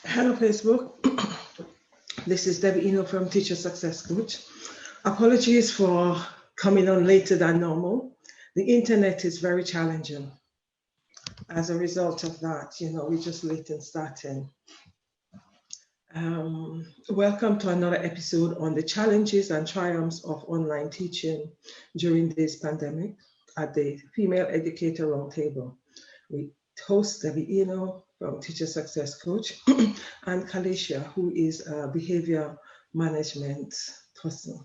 Hello, Facebook. This is Debby Enoe from Teacher Success Coach. Apologies for coming on later than normal. The internet is very challenging. As a result of that, we're just late in starting. Welcome to another episode on the challenges and triumphs of online teaching during this pandemic at the Female Educator Roundtable. We host Debby Enoe from Teacher Success Coach and Kalisha, who is a behavior management person.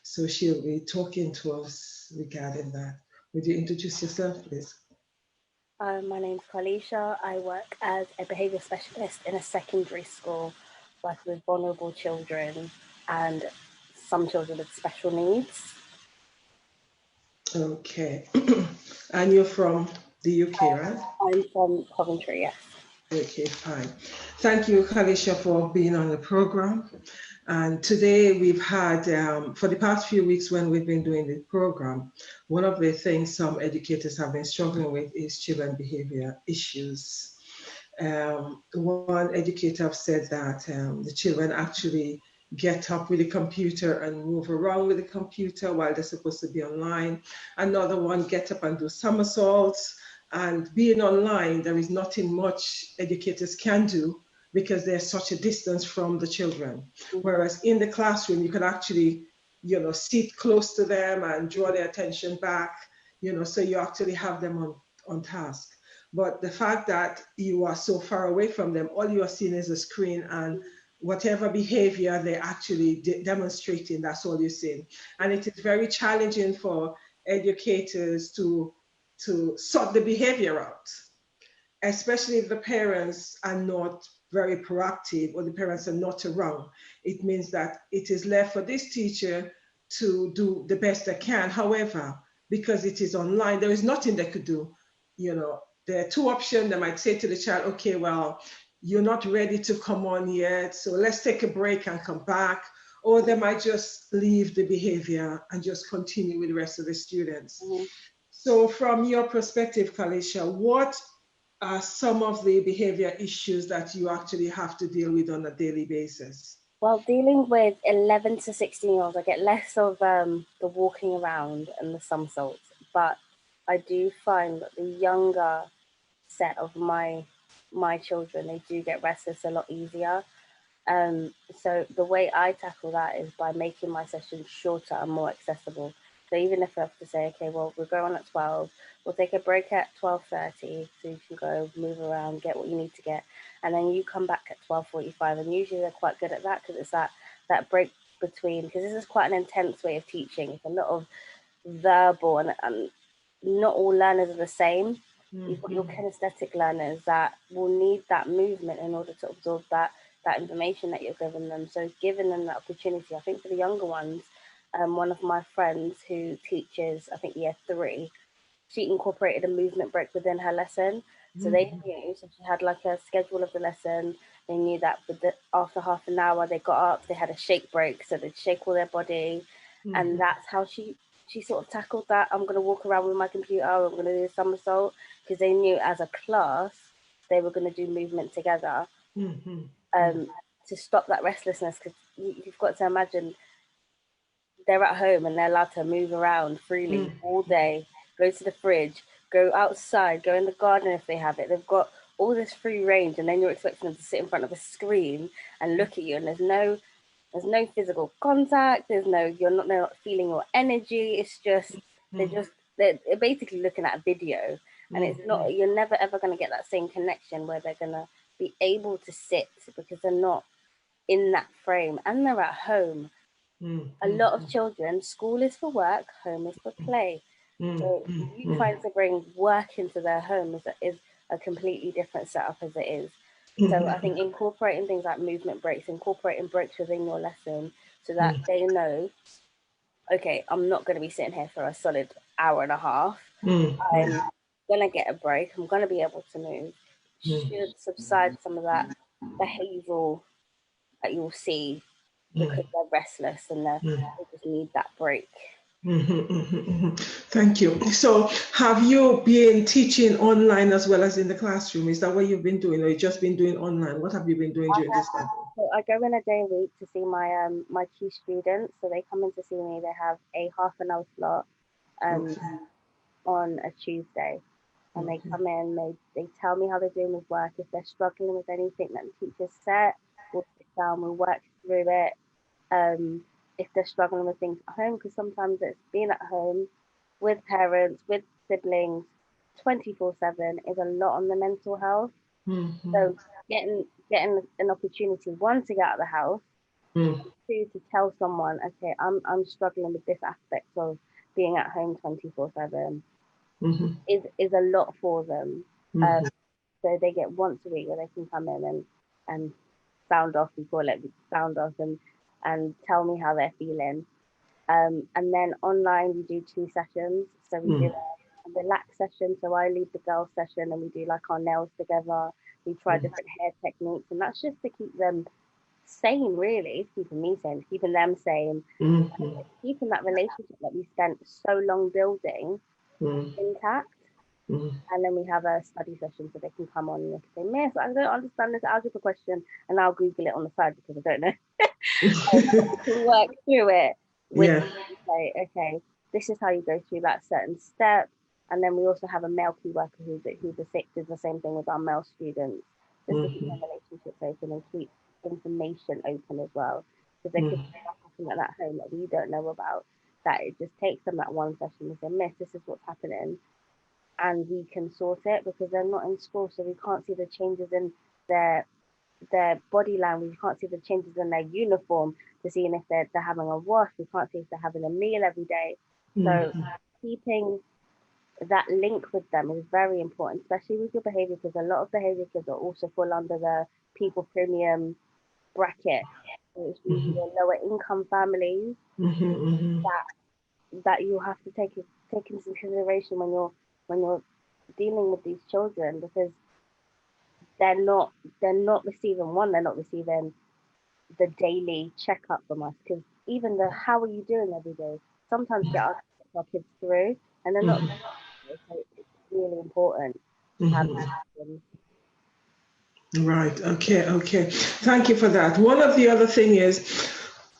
So she'll be talking to us regarding that. Would you introduce yourself, please? My name's Kalisha. I work as a behaviour specialist in a secondary school, working with vulnerable children and some children with special needs. Okay. And you're from the UK, right? I'm from Coventry, yes. Okay, fine. Thank you, Kalisha, for being on the program. And today we've had, for the past few weeks when we've been doing the program, one of the things some educators have been struggling with is children behavior issues. One educator have said that the children actually get up with the computer and move around with the computer while they're supposed to be online. Another one get up and do somersaults. And being online, there is nothing much educators can do because there's such a distance from the children. Whereas in the classroom, you can actually, sit close to them and draw their attention back, so you actually have them on task. But the fact that you are so far away from them, all you are seeing is a screen and whatever behavior they're actually demonstrating, that's all you're seeing. And it is very challenging for educators to sort the behavior out, especially if the parents are not very proactive or the parents are not around. It means that it is left for this teacher to do the best they can. However, because it is online, there is nothing they could do. There are two options. They might say to the child, okay, well, you're not ready to come on yet, so let's take a break and come back. Or they might just leave the behavior and just continue with the rest of the students. Mm-hmm. So from your perspective, Kalisha, what are some of the behavior issues that you actually have to deal with on a daily basis? Well, dealing with 11 to 16-year-olds, I get less of the walking around and the somersaults, but I do find that the younger set of my children, they do get restless a lot easier. So the way I tackle that is by making my sessions shorter and more accessible. So even if I have to say, okay, well, we'll go on at 12, we'll take a break at 12:30, so you can go move around, get what you need to get, and then you come back at 12:45. And usually they're quite good at that because it's that break between, because this is quite an intense way of teaching. It's a lot of verbal, and not all learners are the same. You've got your kinesthetic learners that will need that movement in order to absorb that information that you're giving them. So giving them that opportunity, I think for the younger ones, one of my friends who teaches, I think year 3, she incorporated a movement break within her lesson. So they knew, so she had like a schedule of the lesson. They knew that after half an hour they got up, they had a shake break, so they'd shake all their body. And that's how she sort of tackled that. I'm going to walk around with my computer, I'm going to do a somersault, because they knew as a class they were going to do movement together. To stop that restlessness, because you've got to imagine they're at home and they're allowed to move around freely all day, go to the fridge, go outside, go in the garden if they have it. They've got all this free range, and then you're expecting them to sit in front of a screen and look at you, and there's no physical contact, they're not feeling your energy. It's just they're basically looking at a video, and it's not, you're never ever going to get that same connection where they're going to be able to sit, because they're not in that frame and they're at home. A lot of children, school is for work, home is for play. So you trying to bring work into their home is a completely different setup as it is. So I think incorporating things like movement breaks, incorporating breaks within your lesson, so that they know, okay, I'm not going to be sitting here for a solid hour and a half. I'm going to get a break. I'm going to be able to move. Should subside some of that behavioural that you'll see, because they're restless and they just need that break. Thank you. So have you been teaching online as well as in the classroom? Is that what you've been doing, or you just been doing online? What have you been doing during this time? So I go in a day a week to see my key students. So they come in to see me. They have a half an hour slot um, Okay. on a Tuesday, and they Okay. come in. They tell me how they're doing with work. If they're struggling with anything that the teacher's set, we'll sit down. We'll work through it. If they're struggling with things at home, because sometimes it's being at home with parents, with siblings, 24/7 is a lot on the mental health. Mm-hmm. So getting an opportunity, one, to get out of the house, Mm-hmm. two, to tell someone, okay, I'm struggling with this aspect of being at home 24/7 Mm-hmm. is a lot for them. Um, Mm-hmm. so they get once a week where they can come in and sound off, we call it sound off, and tell me how they're feeling. And then online we do 2 sessions. So we do a relaxed session. So I lead the girls session and we do like our nails together. We try different hair techniques, and that's just to keep them sane, really. It's keeping me sane, it's keeping them sane, Mm-hmm. it's keeping that relationship that we spent so long building Mm-hmm. intact. Mm-hmm. And then we have a study session so they can come on and they can say, Miss, I don't understand this algebra question, and I'll Google it on the side because I don't know. To work through it with Yeah. them and say, okay, this is how you go through that certain step. And then we also have a male key worker who's a sixth, does the same thing with our male students, just to keep Mm-hmm. their relationships open and keep information open as well. Because there could Mm-hmm. be stuff happening at that home that we don't know about. That it just takes them that one session and say, Miss, this is what's happening, and we can sort it because they're not in school, so we can't see the changes in their body language. We can't see the changes in their uniform to seeing if they're having a wash. We can't see if they're having a meal every day. So Mm-hmm. keeping that link with them is very important, especially with your behavior, because a lot of behavior kids are also fall under the people premium bracket. So it's usually lower income families Mm-hmm. that you have to take into consideration when you're dealing with these children, because they're not they're not receiving the daily checkup from us, because even the how are you doing every day sometimes get our kids through, and they're not, so it's really important to have Mm-hmm. them. Right. Okay. Okay. Thank you for that. One of the other thing is,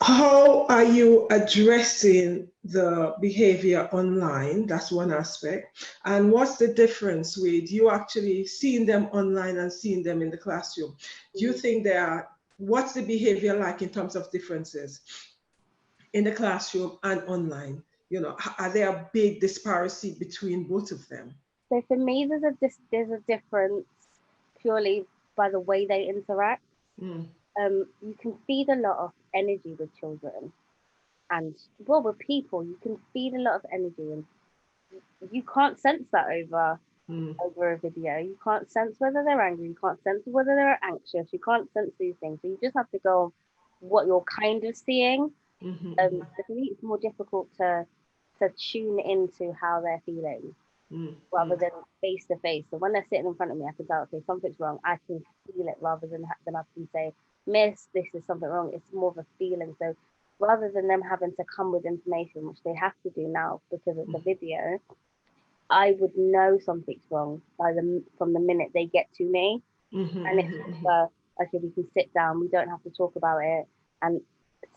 how are you addressing the behavior online? That's one aspect. And what's the difference with you actually seeing them online and seeing them in the classroom? Do you Mhm. think what's the behavior like in terms of differences in the classroom and online? Are there a big disparity between both of them? So for me, there's a difference purely by the way they interact. Mm, You can feed a lot of energy with children, and well, with people you can feed a lot of energy, and you can't sense that mm, over a video. You can't sense whether they're angry. You can't sense whether they're anxious. You can't sense these things. So you just have to go on what you're kind of seeing. mhm, So for me, it's more difficult to tune into how they're feeling mhm, rather mm, than face to face. So when they're sitting in front of me, I can go, okay, something's wrong. I can feel it rather than I can say, Miss, this is something wrong. It's more of a feeling. So rather than them having to come with information, which they have to do now because it's a video, I would know something's wrong from the minute they get to me, mhm, and it's mhm, mhm, okay, we can sit down. We don't have to talk about it, and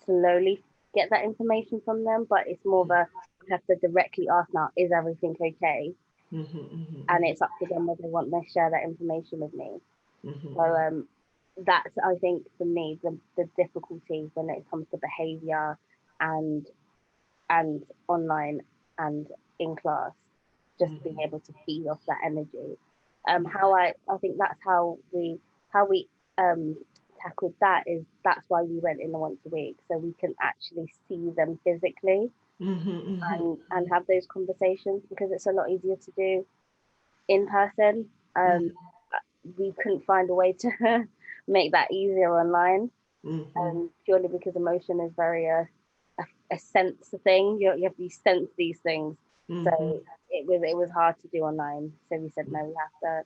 slowly get that information from them. But it's more of a I have to directly ask now, is everything okay? mhm, mhm, And mhm, it's up to them whether they want to share that information with me. So mhm, that's, I think, for me the difficulty when it comes to behavior and online and in class, just being mhm, able to feed off that energy. How I think that's how we um tackled that, is that's why we went in the once a week, so we can actually see them physically mhm, mhm, and have those conversations, because it's a lot easier to do in person. We couldn't find a way to make that easier online, mhm, purely because emotion is very a sense thing. You have to sense these things. So mhm, it was hard to do online. So we said no, we have to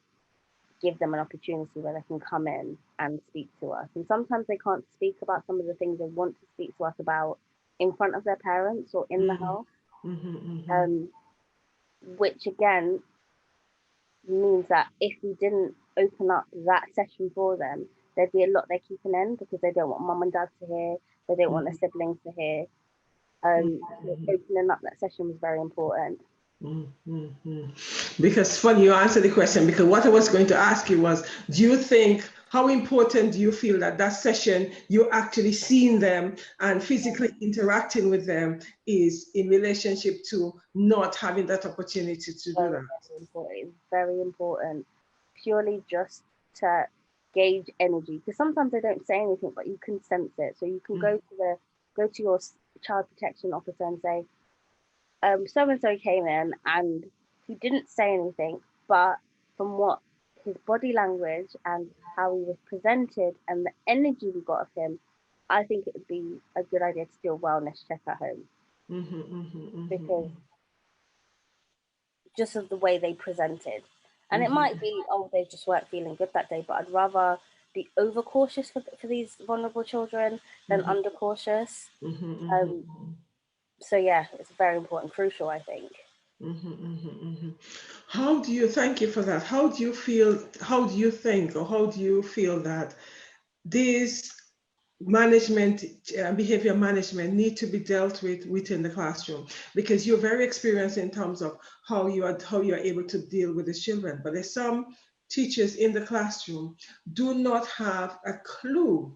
give them an opportunity where they can come in and speak to us. And sometimes they can't speak about some of the things they want to speak to us about in front of their parents or in the mhm, house. which again means that if we didn't open up that session for them, there'd be a lot they're keeping in because they don't want mum and dad to hear, they don't want their siblings to hear. So opening up that session was very important. Because funny you answered the question, because what I was going to ask you was, do you think, how important do you feel that that session, you actually seeing them and physically interacting with them is in relationship to not having that opportunity to do that? Very important. It's very important, purely just to gauge energy, because sometimes they don't say anything, but you can sense it. So you can go to your child protection officer and say, so and so came in and he didn't say anything, but from what his body language and how he was presented and the energy we got of him, I think it would be a good idea to do a wellness check at home. Because just of the way they presented. And it might be, oh, they just weren't feeling good that day, but I'd rather be overcautious for these vulnerable children than undercautious. So yeah, it's very important, crucial, I think. How do you, thank you for that. How do you think, or how do you feel that these management, behavior management need to be dealt with within the classroom? Because you're very experienced in terms of how you are able to deal with the children, but there's some teachers in the classroom do not have a clue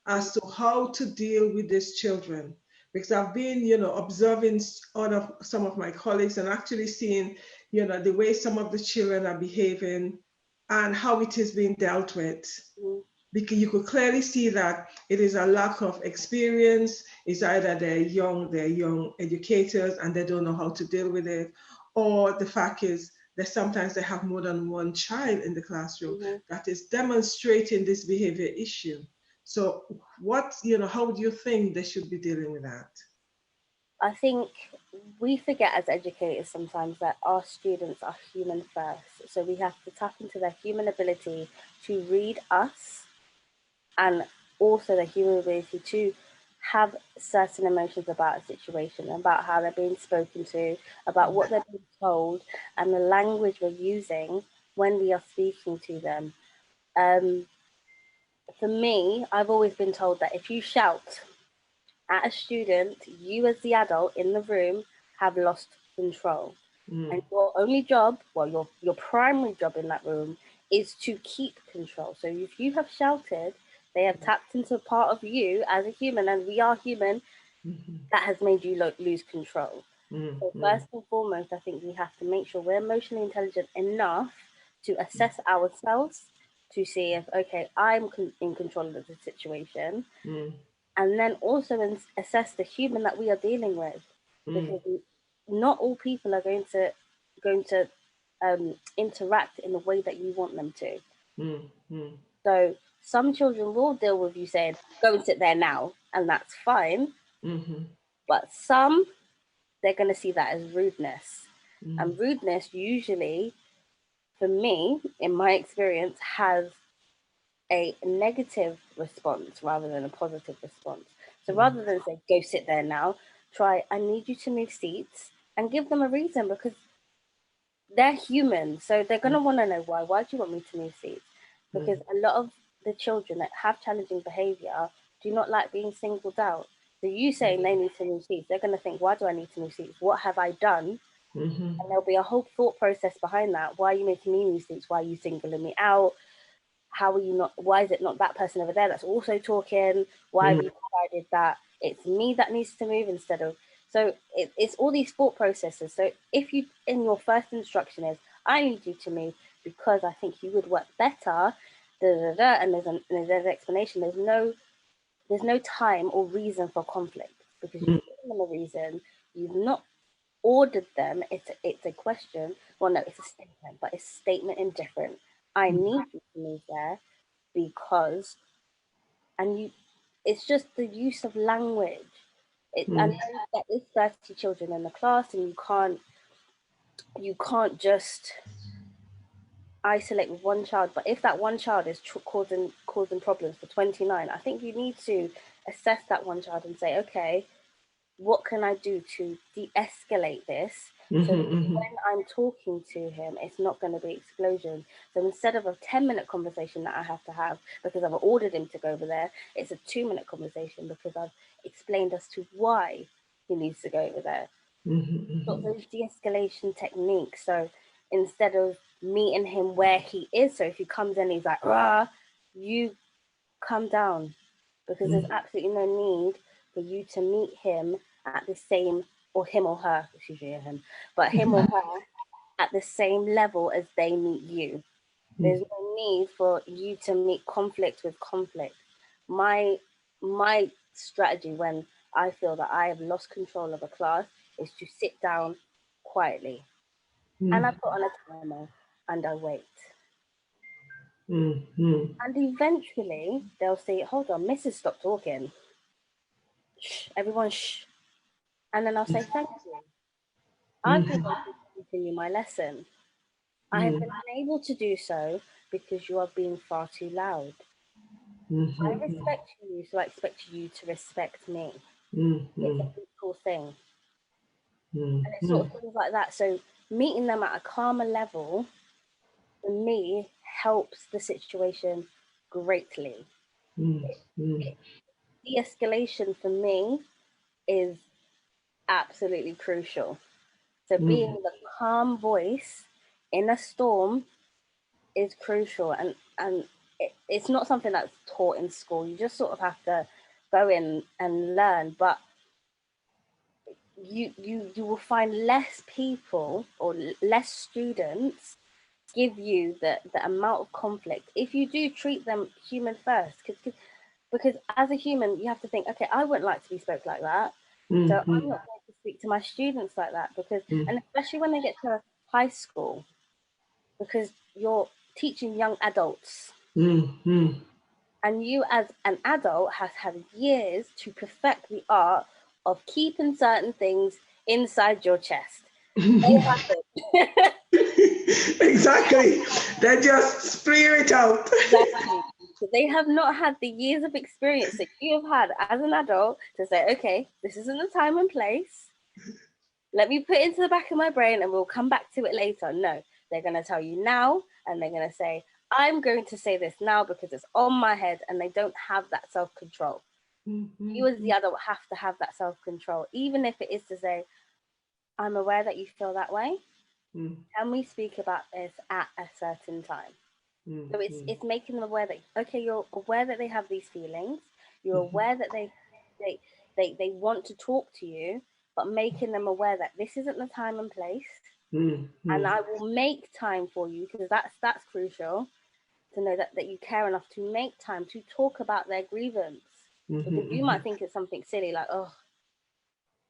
as to how to deal with these children. Because I've been, observing some of my colleagues and actually seeing, the way some of the children are behaving and how it is being dealt with. Because you could clearly see that it is a lack of experience. It's either they're young educators and they don't know how to deal with it, or the fact is that sometimes they have more than one child in the classroom that is demonstrating this behavior issue. So how do you think they should be dealing with that? I think we forget as educators sometimes that our students are human first. So we have to tap into their human ability to read us and also the human ability to have certain emotions about a situation, about how they're being spoken to, about what they're being told, and the language we're using when we are speaking to them. For me, I've always been told that if you shout at a student, you as the adult in the room have lost control. And your only job, well, your primary job in that room is to keep control. So if you have shouted, they have tapped into a part of you as a human, and we are human, that has made you lose control. So first and foremost, I think we have to make sure we're emotionally intelligent enough to assess ourselves to see if, okay, I'm in control of the situation, and then also assess the human that we are dealing with, because not all people are going to interact in the way that you want them to. So some children will deal with you saying, "Go and sit there now," and that's fine. But some, they're going to see that as rudeness, and rudeness usually, for me, in my experience, has a negative response rather than a positive response. So rather than say, "Go sit there now," try, "I need you to move seats," and give them a reason, because they're human. So they're going to want to know why. Why do you want me to move seats? Because a lot of the children that have challenging behavior do not like being singled out. So you saying they need to move seats, they're going to think, why do I need to move seats? What have I done? And there'll be a whole thought process behind that. Why are you making me move seats? Why are you singling me out? How are you not, why is it not that person over there that's also talking? Why have you decided that it's me that needs to move instead of, so it's all these thought processes. So if you, in your first instruction is, "I need you to move because I think you would work better," and there's an explanation, there's no time or reason for conflict, because you've given them a reason, you've not ordered them. It's a question. Well, no, it's a statement, but it's a statement indifferent. "I need you to move there because," and it's just the use of language. I know that there's 30 children in the class, and you can't just isolate with one child. But if that one child is causing problems for 29, I think you need to assess that one child and say, okay, what can I do to de-escalate this? So when I'm talking to him, it's not going to be explosion. So instead of a 10-minute conversation that I have to have because I've ordered him to go over there, it's a 2-minute conversation because I've explained as to why he needs to go over there. Got those de-escalation techniques. So instead of meeting him where he is, so if he comes in, he's like, rah, you calm down, because there's absolutely no need for you to meet him at the same, or him or her, it's usually a him, but him or her at the same level as they meet you. There's no need for you to meet conflict with conflict. My strategy when I feel that I have lost control of a class is to sit down quietly, and I put on a timer and I wait. And eventually they'll say, hold on, Mrs. Stop talking. Shh, everyone shh. And then I'll say, thank you. I've been able to continue my lesson. I have been unable to do so because you are being far too loud. I respect you, so I expect you to respect me. It's a mutual thing. And it's sort of things like that. So meeting them at a calmer level, for me, helps the situation greatly. De-escalation for me is absolutely crucial. So being the calm voice in a storm is crucial, and it's not something that's taught in school. You just sort of have to go in and learn. But you will find less people or less students give you the amount of conflict if you do treat them human first. Because as a human, you have to think, okay, I wouldn't like to be spoke like that. So I'm not going to speak to my students like that, because, and especially when they get to high school, because you're teaching young adults. And you as an adult has had years to perfect the art of keeping certain things inside your chest. They happen. Exactly. They just spear it out. Exactly. So they have not had the years of experience that you have had as an adult to say, okay, this isn't the time and place. Let me put it into the back of my brain and we'll come back to it later. No, they're going to tell you now, and they're going to say, I'm going to say this now because it's on my head, and they don't have that self-control. You as the adult have to have that self-control, even if it is to say, I'm aware that you feel that way. Can we speak about this at a certain time? So it's making them aware that, okay, you're aware that they have these feelings. You're aware that they want to talk to you, but making them aware that this isn't the time and place. And I will make time for you, because that's crucial to know that you care enough to make time to talk about their grievance. Because you might think it's something silly, like, oh,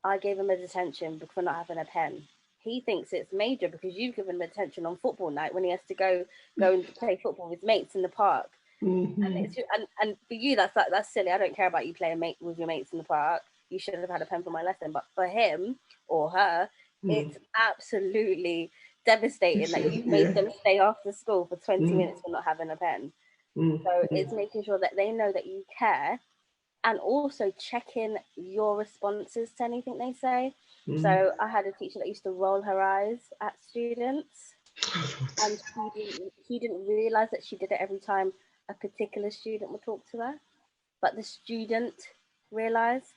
I gave him a detention for not having a pen. He thinks it's major because you've given him attention on football night when he has to go and play football with mates in the park. And for you, that's silly. I don't care about you playing with your mates in the park. You should have had a pen for my lesson. But for him or her, it's absolutely devastating that you made them stay after school for 20 minutes for not having a pen. So it's making sure that they know that you care, and also checking your responses to anything they say. So I had a teacher that used to roll her eyes at students, and she didn't realize that she did it every time a particular student would talk to her, but the student realized.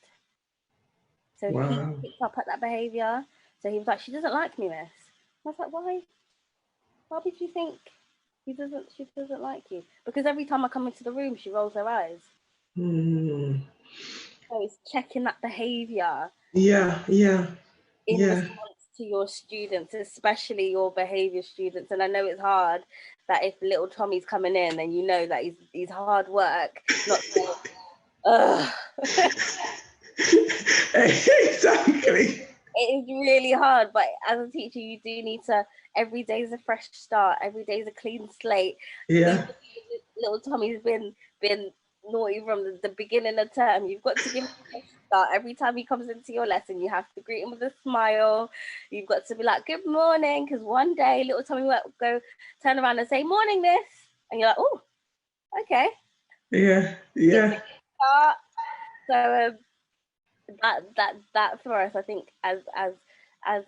So he picked up at that behavior. So he was like, she doesn't like me, miss. I was like, why would you think she doesn't like you? Because every time I come into the room, she rolls her eyes. So it's checking that behavior. In response to your students, especially your behavior students. And I know it's hard that if little Tommy's coming in and you know that he's hard work, not saying, ugh. Exactly. It is really hard, but as a teacher, you do need to, every day is a fresh start, every day is a clean slate. Yeah. Little Tommy's been naughty from the beginning of term. You've got to give him a fresh start. Every time he comes into your lesson, you have to greet him with a smile. You've got to be like, good morning, because one day little Tommy will go turn around and say, morning, miss. And you're like, oh, okay. Yeah. So that for us, I think as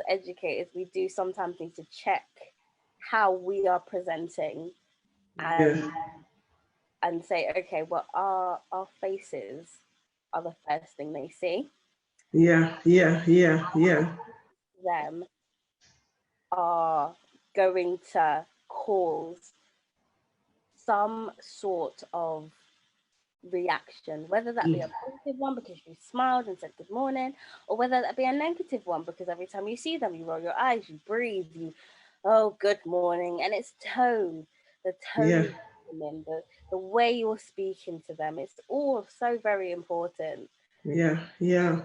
educators, we do sometimes need to check how we are presenting, Yeah, and say, okay, well, our faces are the first thing they see. yeah, yeah, yeah, yeah, Them are going to cause some sort of reaction, whether that be a positive one because you smiled and said good morning, or whether that be a negative one because every time you see them, you roll your eyes, you breathe, you, oh, good morning. And it's tone, the yeah. tone, the way you're speaking to them. It's all so very important. Yeah, yeah.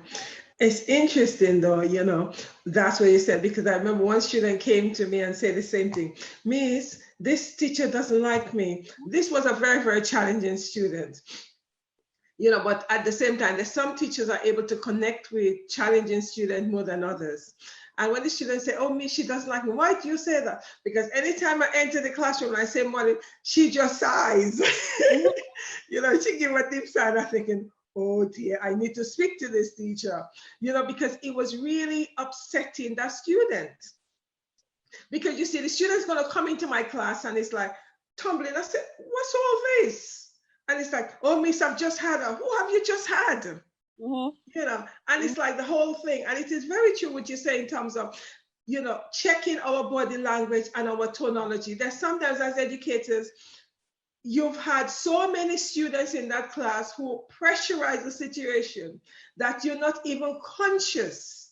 It's interesting though, that's what you said, because I remember one student came to me and said the same thing. Miss, this teacher doesn't like me. This was a very, very challenging student. But at the same time, there's some teachers are able to connect with challenging students more than others. And when the students say, oh, Miss, she doesn't like me, why do you say that? Because anytime I enter the classroom and I say morning, she just sighs. She give a deep sigh. I'm thinking, oh dear, I need to speak to this teacher, because it was really upsetting that student. Because you see, the student's going to come into my class and it's like tumbling. I said, what's all this? And it's like, oh, Miss, I've just had a, who have you just had? And it's like the whole thing. And it is very true what you say in terms of, checking our body language and our tonology. There's sometimes as educators, you've had so many students in that class who pressurize the situation that you're not even conscious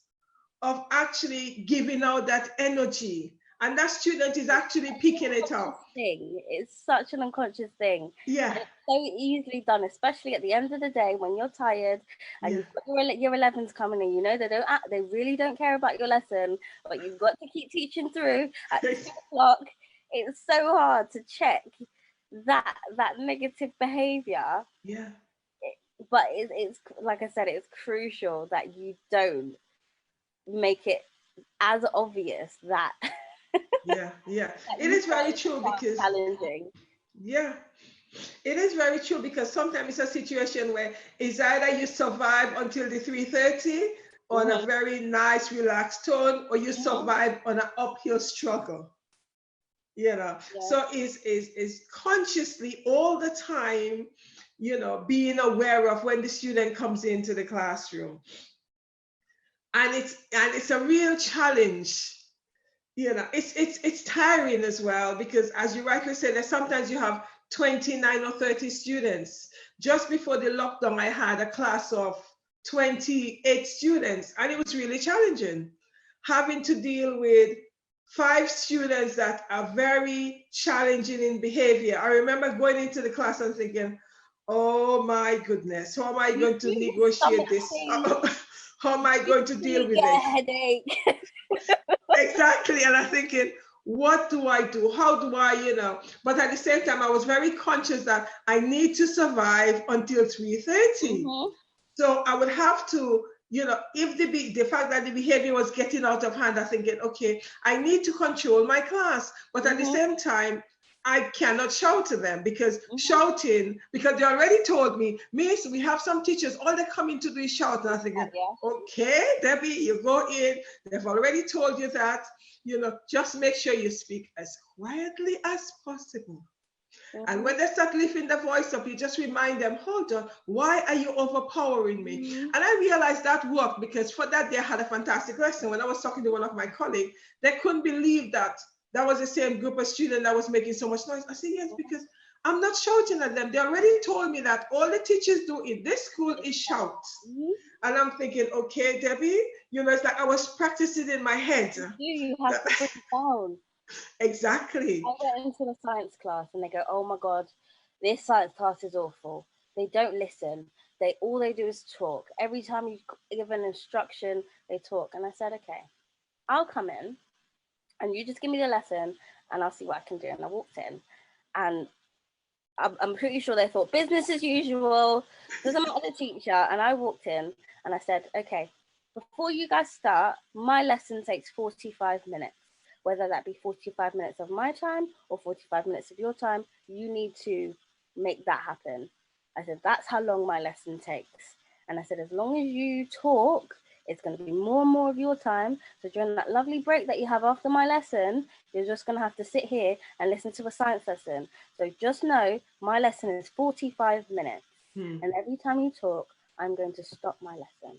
of actually giving out that energy. And that student is actually picking it up. It's such an unconscious thing. Yeah. And it's so easily done, especially at the end of the day when you're tired and you've got your 11s coming in. They really don't care about your lesson, but you've got to keep teaching through at 2 o'clock. It's so hard to check that negative behavior. Yeah. But it's like I said, it's crucial that you don't make it as obvious that yeah it is very true because challenging. Yeah, it is very true because sometimes it's a situation where it's either you survive until the 3:30 on a very nice relaxed tone, or you survive on an uphill struggle. So is consciously all the time, being aware of when the student comes into the classroom. And it's a real challenge. It's tiring as well, because as you rightly said, that sometimes you have 29 or 30 students. Just before the lockdown, I had a class of 28 students, and it was really challenging having to deal with 5 students that are very challenging in behavior. I remember going into the class and thinking, oh my goodness, how am I going to negotiate this? How am I going to deal with this? Headache. Exactly. And I'm thinking, what do I do? How do I, But at the same time, I was very conscious that I need to survive until 3:30. So I would have to, if the fact that the behavior was getting out of hand, I'm thinking, okay, I need to control my class. But at the same time, I cannot shout to them, because shouting, because they already told me, Miss, we have some teachers, all they come in to do is shout. And I'm thinking, okay, Debbie, you go in, they've already told you that, just make sure you speak as quietly as possible. And when they start lifting the voice up, you just remind them, hold on, why are you overpowering me? And I realized that worked, because for that day I had a fantastic lesson. When I was talking to one of my colleagues, they couldn't believe that was the same group of students that was making so much noise. I said, yes, because I'm not shouting at them. They already told me that all the teachers do in this school is shout. And I'm thinking, okay, Debbie, it's like I was practicing in my head. You have to bring it down. Exactly. I went into the science class and they go, oh my God, this science class is awful. They don't listen. All they do is talk. Every time you give an instruction, they talk. And I said, okay, I'll come in and you just give me the lesson and I'll see what I can do. And I walked in and I'm pretty sure they thought business as usual, doesn't matter the teacher. And I walked in and I said, okay, before you guys start, my lesson takes 45 minutes. Whether that be 45 minutes of my time or 45 minutes of your time, you need to make that happen. I said, that's how long my lesson takes. And I said, as long as you talk, it's going to be more and more of your time. So during that lovely break that you have after my lesson, you're just going to have to sit here and listen to a science lesson. So just know my lesson is 45 minutes. And every time you talk, I'm going to stop my lesson.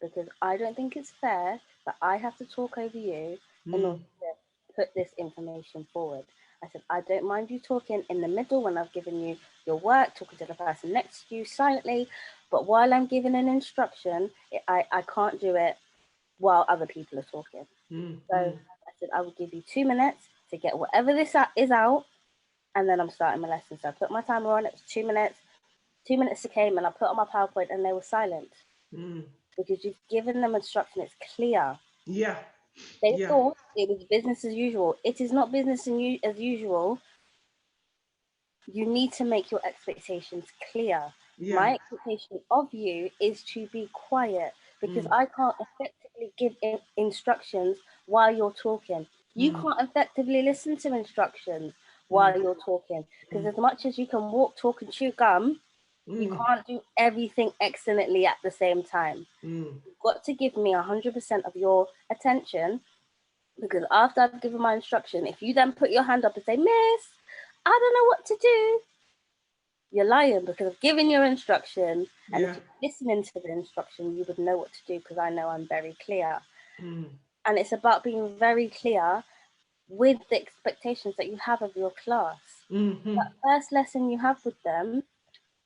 Because I don't think it's fair that I have to talk over you in order to put this information forward. I said, I don't mind you talking in the middle when I've given you your work, talking to the person next to you silently, but while I'm giving an instruction, I can't do it while other people are talking. So I said, I will give you 2 minutes to get whatever this is out, and then I'm starting my lesson. So I put my timer on, it was 2 minutes. 2 minutes came, and I put on my PowerPoint, and they were silent. Because you've given them instruction, it's clear. Yeah. They thought it was business as usual. It is not business as usual. You need to make your expectations clear. My expectation of you is to be quiet, because I can't effectively give instructions while you're talking. You can't effectively listen to instructions while you're talking, because as much as you can walk, talk, and chew gum, you can't do everything excellently at the same time. You've got to give me 100% of your attention, because after I've given my instruction, if you then put your hand up and say, Miss, I don't know what to do, you're lying, because I've given your instruction, and if you're listening to the instruction, you would know what to do, because I know I'm very clear. And it's about being very clear with the expectations that you have of your class. That first lesson you have with them,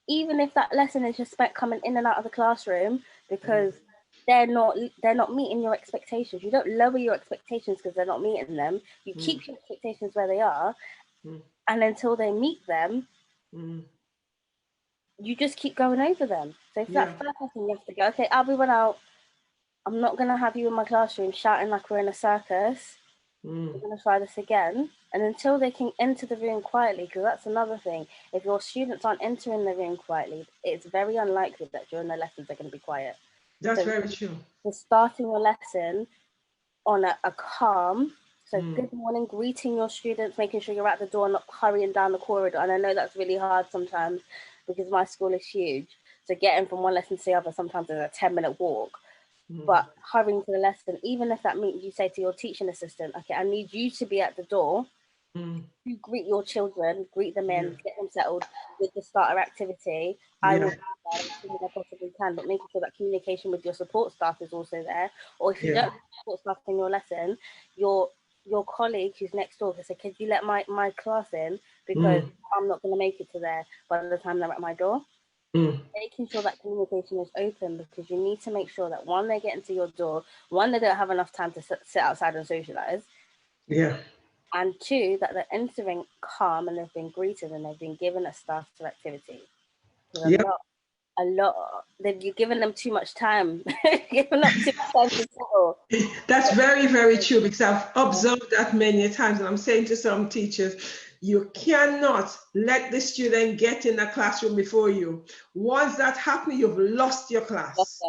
even if that lesson is just spent coming in and out of the classroom because they're not meeting your expectations. You don't lower your expectations because they're not meeting them. You keep your expectations where they are, and until they meet them, you just keep going over them. So for that first lesson, you have to go, okay, everyone out. I'm not going to have you in my classroom shouting like we're in a circus. We're going to try this again. And until they can enter the room quietly, because that's another thing. If your students aren't entering the room quietly, it's very unlikely that during their lessons they're going to be quiet. That's very true. So starting your lesson on a calm, so good morning, greeting your students, making sure you're at the door, not hurrying down the corridor. And I know that's really hard sometimes because my school is huge. So getting from one lesson to the other sometimes is a 10-minute walk. But hurrying to the lesson, even if that means you say to your teaching assistant, okay, I need you to be at the door, you greet your children, greet them in, get them settled with the starter activity. I will do that as soon as I possibly can, but making sure that communication with your support staff is also there. Or if you don't have support staff in your lesson, your colleague who's next door can say, could you let my class in, because I'm not going to make it to there by the time they're at my door. Making sure that communication is open, because you need to make sure that one, they get into your door, one, they don't have enough time to sit outside and socialize, and two, that they're entering calm and they've been greeted and they've been given a starter activity. A lot you're giving them too much time. Giving up too much time to settle. That's very, very true, because I've observed that many times, and I'm saying to some teachers, you cannot let the student get in the classroom before you. Once that happens, you've lost your class.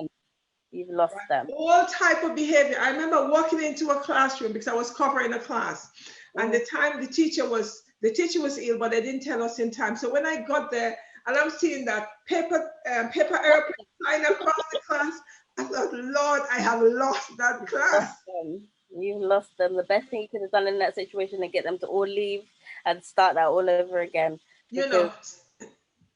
You've lost them. All type of behavior. I remember walking into a classroom because I was covering a class, and the time the teacher was ill, but they didn't tell us in time. So when I got there, and I'm seeing that paper airplane flying across the class, I thought, Lord, I have lost that class. You've lost them. The best thing you could have done in that situation is get them to all leave and start that all over again. You know,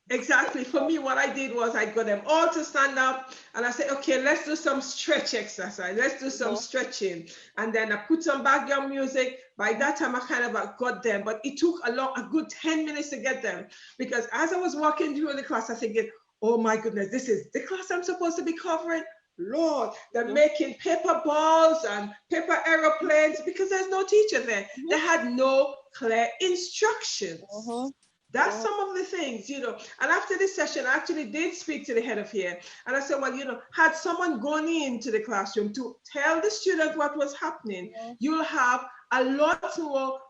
exactly. For me, what I did was I got them all to stand up, and I said, okay, let's do some stretch exercise. Let's do some stretching. And then I put some background music. By that time, I kind of got them, but it took a good 10 minutes to get them, because as I was walking through the class, I thinking, oh my goodness, this is the class I'm supposed to be covering. Lord, they're making paper balls and paper aeroplanes because there's no teacher there. They had no clear instructions. That's some of the things, you know. And after this session, I actually did speak to the head of here. And I said, well, you know, had someone gone into the classroom to tell the students what was happening, you'll have a lot more,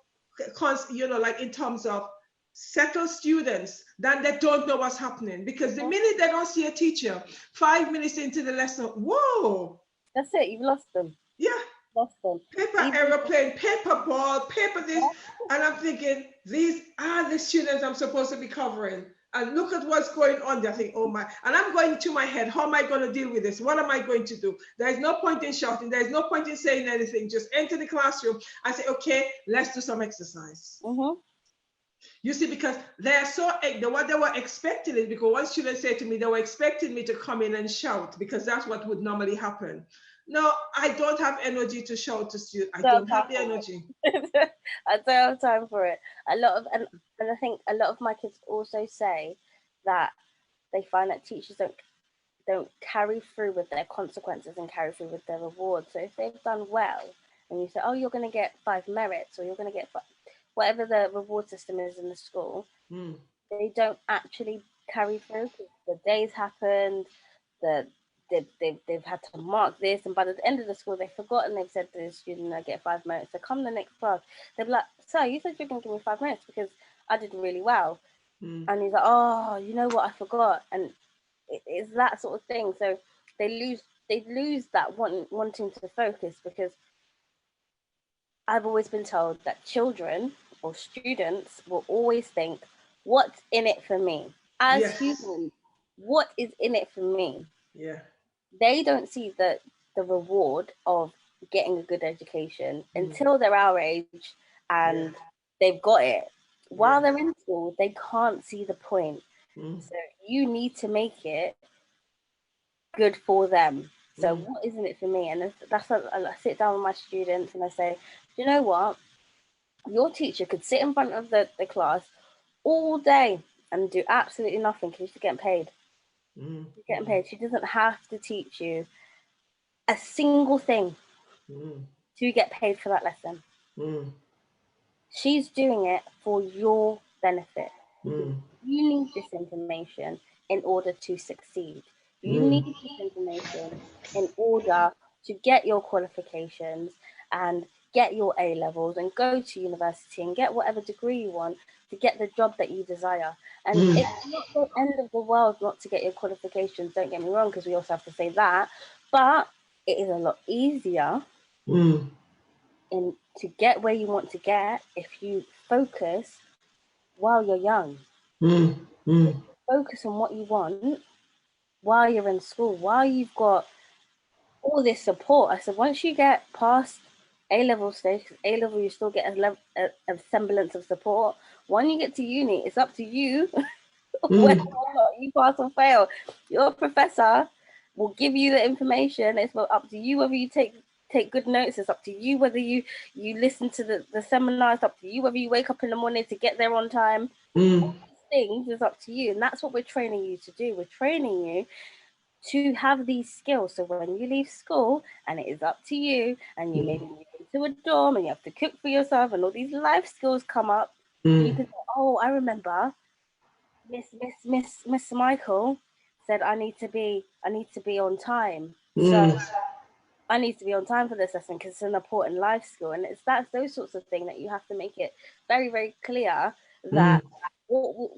you know, like in terms of settled students than they don't know what's happening. Because the minute they don't see a teacher, 5 minutes into the lesson, whoa. That's it, you've lost them. Yeah. Lost them. Paper aeroplane, paper ball, paper this. And I'm thinking, these are the students I'm supposed to be covering. and look at what's going on. They think, oh my, and I'm going to my head, how am I going to deal with this? What am I going to do? There is no point in shouting. There is no point in saying anything. Just enter the classroom and say, okay, let's do some exercise. You see, because they're so, what they were expecting is, because one student said to me, they were expecting me to come in and shout, because that's what would normally happen. No, I don't have energy to shout to students. I don't have the energy. I don't have time for it. And I think a lot of my kids also say that they find that teachers don't carry through with their consequences and carry through with their rewards. So if they've done well and you say, oh, you're going to get 5 merits, or you're going to get whatever the reward system is in the school, they don't actually carry through, because the days happened, they've had to mark this, and by the end of the school they've forgotten, they've said to the student, I get 5 merits. So come the next class, they'll be like, sir, you said you're going to give me 5 merits because I did really well. And he's like, oh, you know what, I forgot. And it's that sort of thing. So they lose that wanting to focus, because I've always been told that children or students will always think, what's in it for me? As humans, what is in it for me? Yeah. They don't see the reward of getting a good education until they're our age and they've got it. While they're in school, they can't see the point. So you need to make it good for them. So what isn't it for me? And that's what I sit down with my students and I say, you know what? Your teacher could sit in front of the class all day and do absolutely nothing because she's getting paid. She's getting paid. She doesn't have to teach you a single thing to get paid for that lesson. She's doing it for your benefit. You need this information in order to succeed. You need this information in order to get your qualifications and get your A levels and go to university and get whatever degree you want to get the job that you desire. And it's not the end of the world not to get your qualifications, don't get me wrong, because we also have to say that, but it is a lot easier to get where you want to get if you focus while you're young. Focus on what you want while you're in school, while you've got all this support. I said, once you get past A-level stage, because A-level you still get a semblance of support. When you get to uni, it's up to you whether or not you pass or fail. Your professor will give you the information. It's up to you whether you take good notes. It's up to you whether you listen to the seminar. It's up to you whether you wake up in the morning to get there on time. All these things is up to you, and that's what we're training you to do. We're training you to have these skills, so when you leave school and it is up to you, and you maybe move into a dorm and you have to cook for yourself, and all these life skills come up, you can say, oh, I remember Miss Michael said I need to be on time. So I need to be on time for this lesson because it's an important life skill. And that's those sorts of things that you have to make it very, very clear that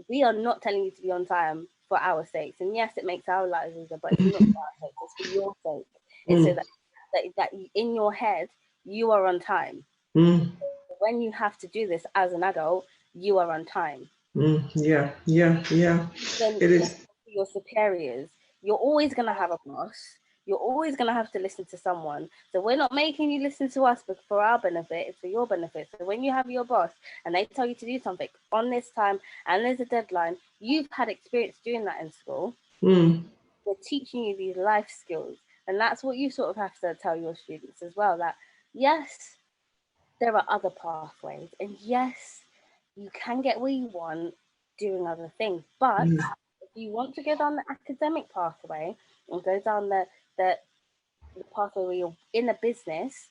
we are not telling you to be on time for our sakes. And yes, it makes our lives easier, but it's not for our sake, it's for your sake. It's so that in your head, you are on time. When you have to do this as an adult, you are on time. Yeah. Then It is. your superiors, you're always going to have a boss. You're always going to have to listen to someone. So we're not making you listen to us for our benefit. It's for your benefit. So when you have your boss and they tell you to do something on this time and there's a deadline, you've had experience doing that in school. We're teaching you these life skills. And that's what you sort of have to tell your students as well, that yes, there are other pathways. And yes, you can get where you want doing other things. But if you want to go down the academic pathway and go down the pathway where you're in a business,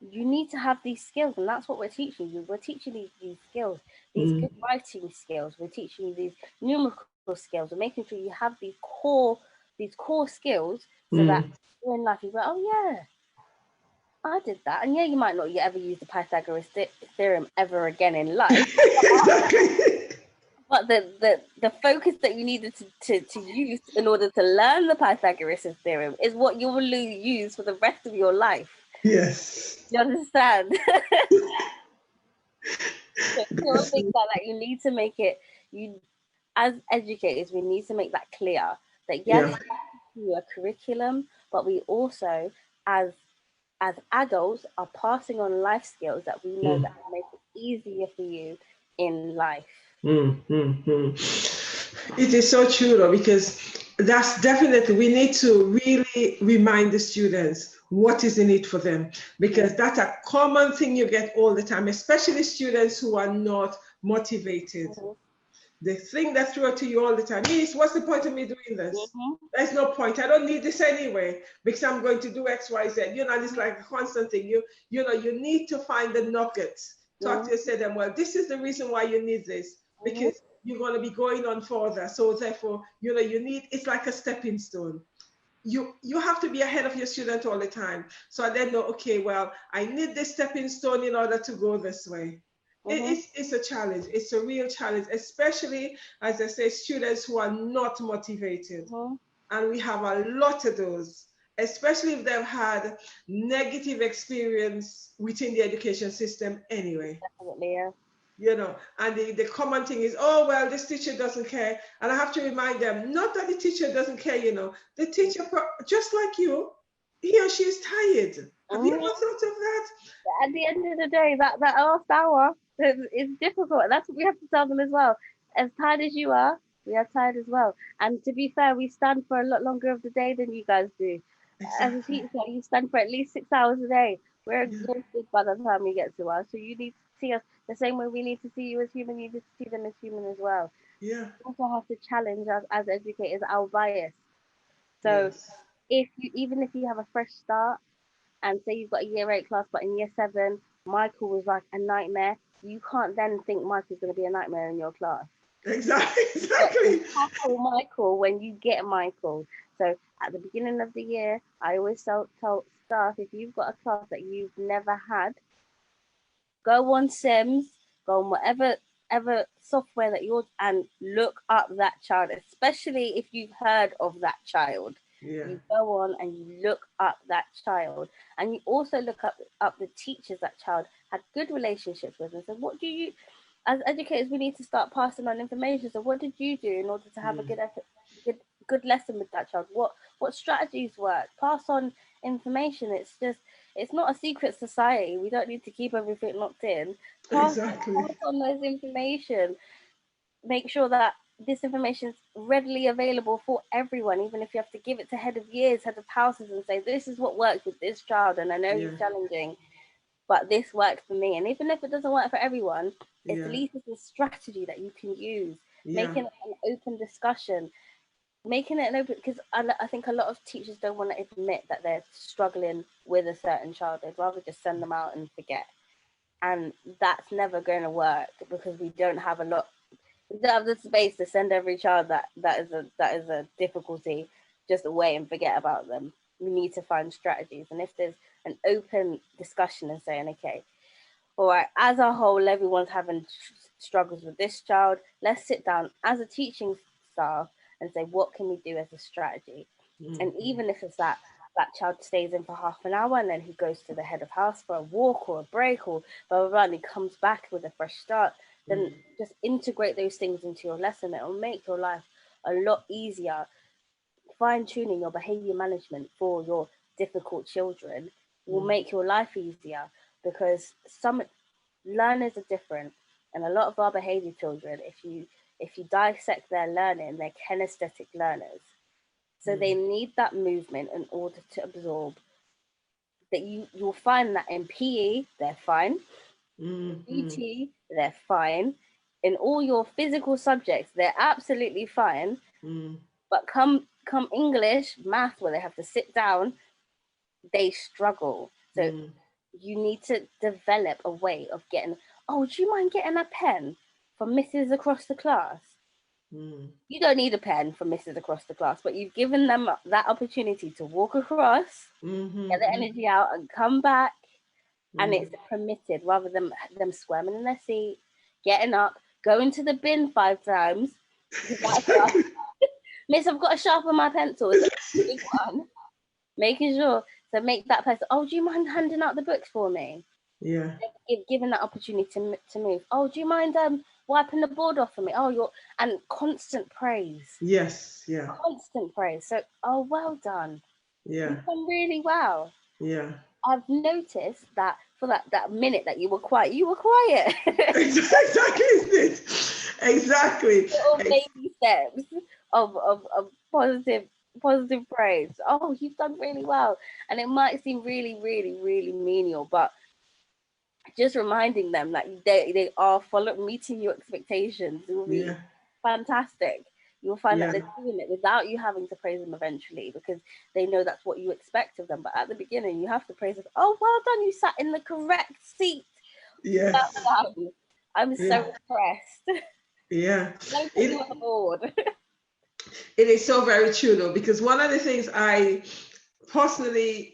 you need to have these skills. And that's what we're teaching you. We're teaching these skills, these good writing skills. We're teaching you these numerical skills. We're making sure you have these core skills so that in life you go, oh yeah, I did that. And yeah, you might not ever use the Pythagoras theorem ever again in life. But the focus that you needed to use in order to learn the Pythagoras theorem is what you will use for the rest of your life. Yes. You understand? So things like that, you need to make it. as educators, we need to make that clear that yes, we have a curriculum, but we also, as adults, are passing on life skills that we know that will make it easier for you in life. It is so true, though, because that's definitely, we need to really remind the students what is in it for them, because that's a common thing you get all the time, especially students who are not motivated. The thing that's thrown to you all the time is, what's the point of me doing this? There's no point. I don't need this anyway because I'm going to do X, Y, Z. You know, it's like a constant thing. You know, you need to find the nuggets. Talk to you, say them, well, this is the reason why you need this, because you're going to be going on further. So therefore, you know, you need, it's like a stepping stone. You have to be ahead of your student all the time. So I then know, okay, well, I need this stepping stone in order to go this way. It's a challenge. It's a real challenge, especially, as I say, students who are not motivated. And we have a lot of those, especially if they've had negative experience within the education system anyway. Definitely, yeah. You know, and the common thing is, oh, well, this teacher doesn't care. And I have to remind them, not that the teacher doesn't care, you know, the teacher, just like you, he or she is tired. Have you ever thought of that? At the end of the day, that last hour is difficult. That's what we have to tell them as well. As tired as you are, we are tired as well. And to be fair, we stand for a lot longer of the day than you guys do. Exactly. As a teacher, you stand for at least 6 hours a day. We're exhausted by the time we get to us. So you need to see us the same way we need to see you as human. You need to see them as human as well. Yeah. We also have to challenge us as educators our bias. So even if you have a fresh start, and say you've got a year 8 class, but in year 7, Michael was like a nightmare, you can't then think Michael's going to be a nightmare in your class. Exactly. Tackle Michael when you get Michael. So at the beginning of the year, I always tell staff, if you've got a class that you've never had, go on Sims, go on whatever software that you're, and look up that child, especially if you've heard of that child. You go on and you look up that child, and you also look up the teachers that child had good relationships with. And so what do you, as educators, we need to start passing on information. So what did you do in order to have a good lesson with that child? What strategies work? Pass on information. It's not a secret society. We don't need to keep everything locked in. Pass on those information. Make sure that this information is readily available for everyone, even if you have to give it to head of years, head of houses, and say, this is what works with this child, and I know he's challenging, but this worked for me. And even if it doesn't work for everyone, at least it's a strategy that you can use. Making it an open discussion, making it an open, because I think a lot of teachers don't want to admit that they're struggling with a certain child. They'd rather just send them out and forget. And that's never going to work, because we don't have the space to send every child that is a difficulty just away and forget about them. We need to find strategies. And if there's an open discussion and saying, okay, all right, as a whole, everyone's having struggles with this child, let's sit down as a teaching staff and say, what can we do as a strategy? And even if it's that child stays in for half an hour and then he goes to the head of house for a walk or a break or blah, blah, blah, and he comes back with a fresh start, then just integrate those things into your lesson. It will make your life a lot easier. Fine-tuning your behavior management for your difficult children will make your life easier, because some learners are different, and a lot of our behavior children, if you dissect their learning, they're kinesthetic learners. So they need that movement in order to absorb. That you'll find that in PE, they're fine. PT, they're fine. In all your physical subjects, they're absolutely fine. But come English, math, where they have to sit down, they struggle. So you need to develop a way of getting, oh, do you mind getting a pen from Mrs. across the class? You don't need a pen from Mrs. across the class, but you've given them that opportunity to walk across, get the energy out and come back. And it's permitted, rather than them squirming in their seat, getting up, going to the bin 5 times. Miss, I've got to sharpen my pencils. Big one. Making sure to make that person, oh, do you mind handing out the books for me? Yeah. Given that opportunity to move. Oh, do you mind wiping the board off of me. Oh, and constant praise. Yes, yeah. Constant praise. So, oh, well done. Yeah. You've done really well. Yeah. I've noticed that for that minute that you were quiet, Exactly. Exactly. Little baby steps of positive praise. Oh, you've done really well. And it might seem really, really, really menial, but just reminding them that they are meeting your expectations will be fantastic. You'll find that they're doing it without you having to praise them eventually, because they know that's what you expect of them. But at the beginning, you have to praise them. Oh, well done! You sat in the correct seat. Yes. Well done. I'm so impressed. Yeah. Don't put you on the board. It is so very true, though, because one of the things I personally,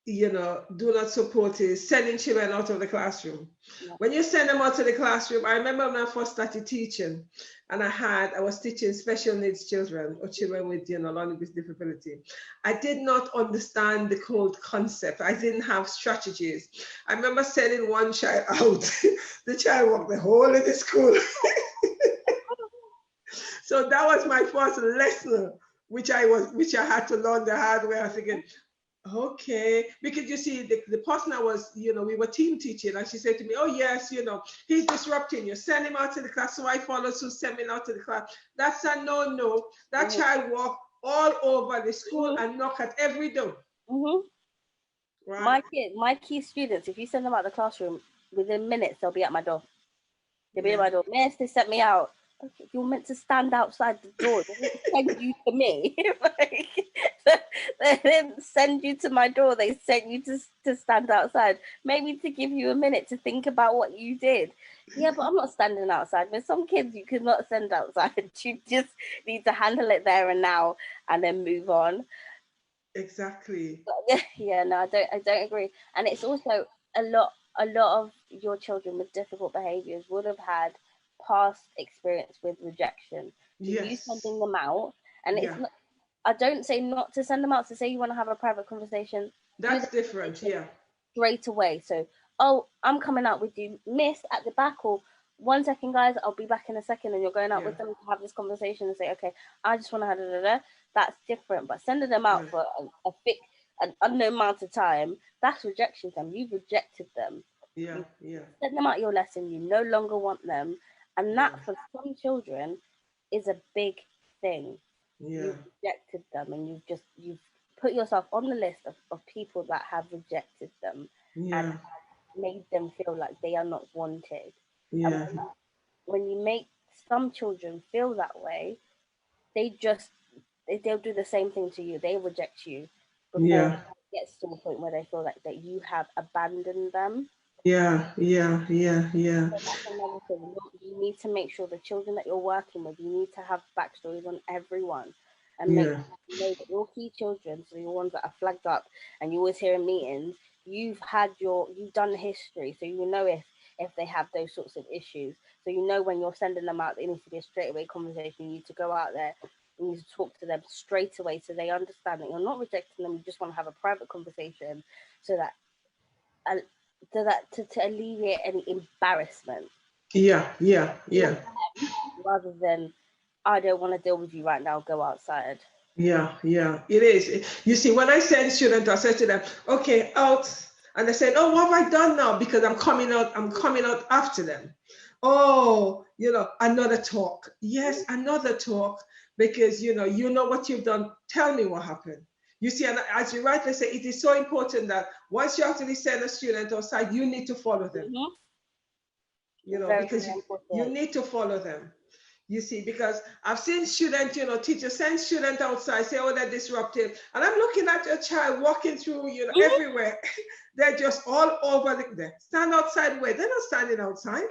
do not support is sending children out of the classroom. Yeah. When you send them out to the classroom, I remember when I first started teaching, and I was teaching special needs children or children with, learning disability. I did not understand the whole concept. I didn't have strategies. I remember sending one child out. The child walked the whole of the school. So that was my first lesson, which I had to learn the hard way. I was thinking, okay, because you see, the person I was, we were team teaching, and she said to me, oh yes, he's disrupting you, send him out to the class. So I followed suit, send him out to the class. That's a no. That child walked all over the school and knocked at every door. Right. My key students, if you send them out of the classroom, within minutes they'll be at my door. They'll be at my door. Miss, they sent me out. Okay, you're meant to stand outside the door. They didn't send you to me. They didn't send you to my door. They sent you to stand outside. Maybe to give you a minute to think about what you did. Yeah, but I'm not standing outside. There's some kids you could not send outside. You just need to handle it there and now and then move on. Exactly. Yeah, no, I don't agree. And it's also a lot of your children with difficult behaviors would have had past experience with rejection. So you sending them out, and it's not, I don't say not to send them out. To say you want to have a private conversation, that's different. Yeah, straight away. So, oh, I'm coming out with you, miss, at the back, or 1 second, guys, I'll be back in a second, and you're going out with them to have this conversation and say, okay, I just want to that's different. But sending them out for an unknown amount of time, that's rejection time. You've rejected them. You send them out your lesson. You no longer want them, and that for some children is a big thing. You've rejected them, and you've put yourself on the list of people that have rejected them and made them feel like they are not wanted. And when you make some children feel that way, they'll do the same thing to you. They reject you before it gets to a point where they feel like that you have abandoned them. Yeah. So that's another thing. You need to make sure the children that you're working with, you need to have backstories on everyone, and make sure you know that your key children, so your ones that are flagged up, and you always hear in meetings, you've done history, so you know if they have those sorts of issues. So you know when you're sending them out, it needs to be a straight away conversation. You need to go out there. You need to talk to them straight away, so they understand that you're not rejecting them. You just want to have a private conversation, so that to alleviate any embarrassment. Rather than, I don't want to deal with you right now, go outside. It is. You see, when I send students, I say to them, okay, out. And they say, oh, what have I done now? Because I'm coming out after them. Oh, another talk. Yes, another talk. Because, you know what you've done. Tell me what happened. You see, and as you rightly say, it is so important that once you actually send a student outside, you need to follow them. Because you need to follow them. You see, because I've seen students, teachers send students outside, say, oh, they're disruptive. And I'm looking at your child walking through, everywhere. They're just all over there. Stand outside where? They're not standing outside.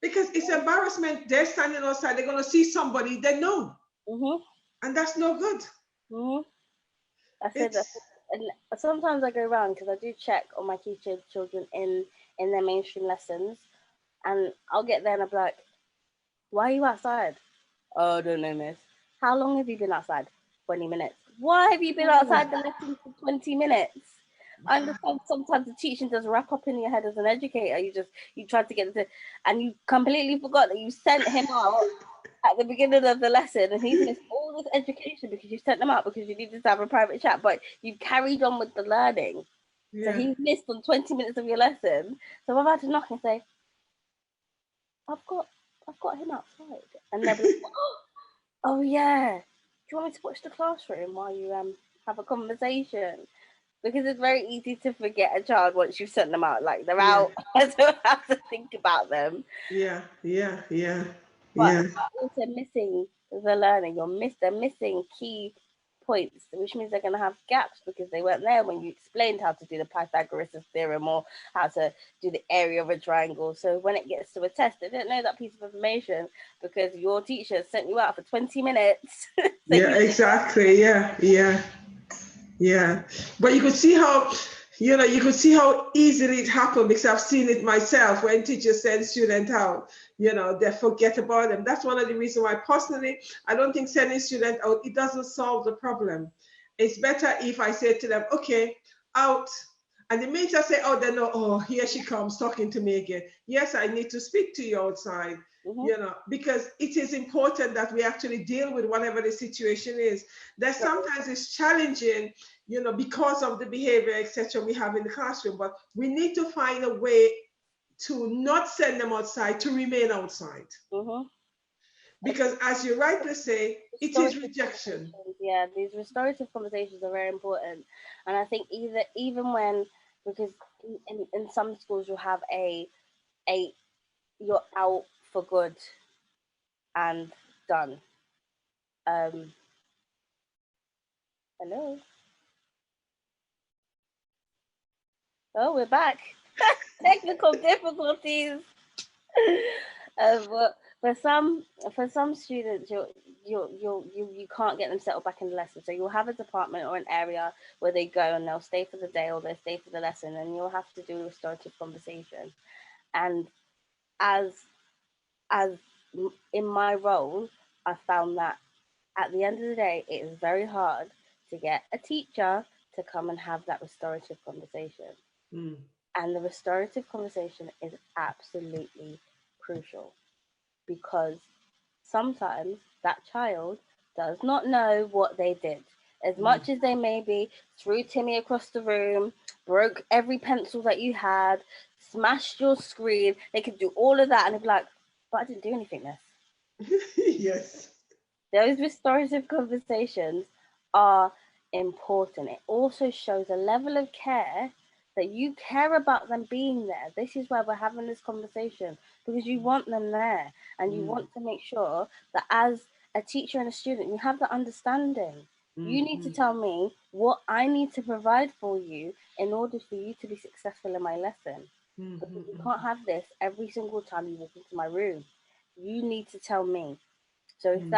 Because it's embarrassment. They're standing outside. They're going to see somebody they know. And that's no good. And sometimes I go around because I do check on my key children in their mainstream lessons. And I'll get there and I'll be like, why are you outside? Oh, I don't know, miss. How long have you been outside? 20 minutes. Why have you been outside the lesson for 20 minutes? I understand sometimes the teaching does wrap up in your head as an educator. You try to get it to, and you completely forgot that you sent him out at the beginning of the lesson, and he's missed all this education because you sent them out because you needed to have a private chat, but you carried on with the learning. So Yeah. he's missed on 20 minutes of your lesson. So I've had to knock and say, I've got him outside. And they'll be like, oh yeah. Do you want me to watch the classroom while you have a conversation? Because it's very easy to forget a child once you've sent them out. Like they're out. I don't have to think about them. Yeah. Yeah. Yeah. But Yeah. you're also missing the learning. They're missing key points, which means they're going to have gaps because they weren't there when you explained how to do the Pythagoras theorem or how to do the area of a triangle. So when it gets to a test, they didn't know that piece of information because your teacher sent you out for 20 minutes. So Yeah, exactly. Yeah. Yeah. Yeah. But you could see how, you could see how easily it happened because I've seen it myself when teachers send students out, they forget about them. That's one of the reasons why personally, I don't think sending students out, it doesn't solve the problem. It's better if I say to them, okay, out. And the minute I say, oh, they know, oh, here she comes talking to me again. Yes, I need to speak to you outside, because it is important that we actually deal with whatever the situation is. That sometimes it's challenging, because of the behavior, etc., we have in the classroom, but we need to find a way to not send them outside, to remain outside. Because as you rightly say, it is rejection. Yeah, these restorative conversations are very important. And I think even when, because in some schools you'll have a you're out for good and done. Hello. Oh, we're back. Technical difficulties. But for some students, you can't get them settled back in the lesson. So you'll have a department or an area where they go and they'll stay for the day or they'll stay for the lesson, and you'll have to do a restorative conversation. And as in my role, I found that at the end of the day, it is very hard to get a teacher to come and have that restorative conversation. And the restorative conversation is absolutely crucial because sometimes that child does not know what they did. As much as they maybe threw Timmy across the room, broke every pencil that you had, smashed your screen, they could do all of that and they'd be like, but I didn't do anything this. Yes. Those restorative conversations are important. It also shows a level of care that you care about them being there. This is why we're having this conversation because you want them there and you want to make sure that as a teacher and a student, you have the understanding. You need to tell me what I need to provide for you in order for you to be successful in my lesson. Because you can't have this every single time you walk into my room. You need to tell me. So if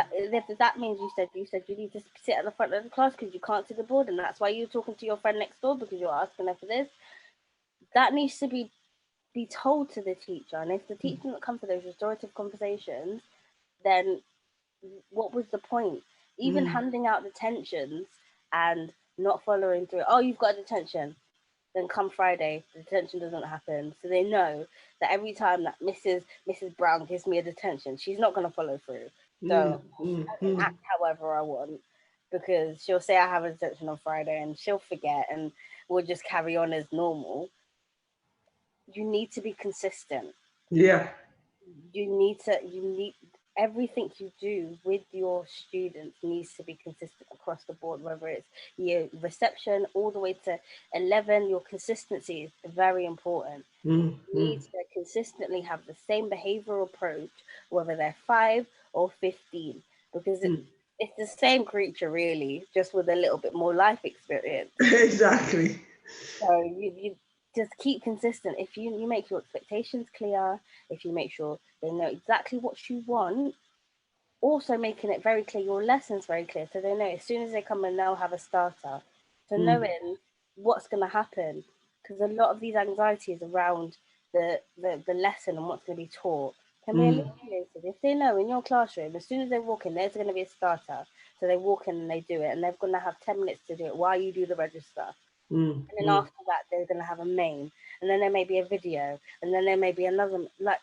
that means you said you need to sit at the front of the class because you can't see the board, and that's why you're talking to your friend next door because you're asking her for this, that needs to be told to the teacher. And if the teacher doesn't come for those restorative conversations, then what was the point? Even handing out detentions and not following through. Oh, you've got a detention. Then come Friday, the detention doesn't happen. So they know that every time that Mrs. Brown gives me a detention, she's not going to follow through. So I can act however I want because she'll say I have a detention on Friday and she'll forget and we'll just carry on as normal. You need to be consistent. Yeah. You need everything you do with your students needs to be consistent across the board, whether it's your reception all the way to 11. Your consistency is very important. You need to consistently have the same behavioral approach, whether they're 5 or 15, because it's the same creature really, just with a little bit more life experience. Exactly. So you just keep consistent. If you make your expectations clear, if you make sure they know exactly what you want, also making it very clear, your lessons very clear, so they know as soon as they come in, they'll have a starter. So knowing what's going to happen, because a lot of these anxieties around the lesson and what's going to be taught can be alleviated if they know in your classroom, as soon as they walk in, there's going to be a starter. So they walk in and they do it, and they're going to have 10 minutes to do it while you do the register. Mm, And then mm, after that, they're going to have a main. And then there may be a video. And then there may be another, like,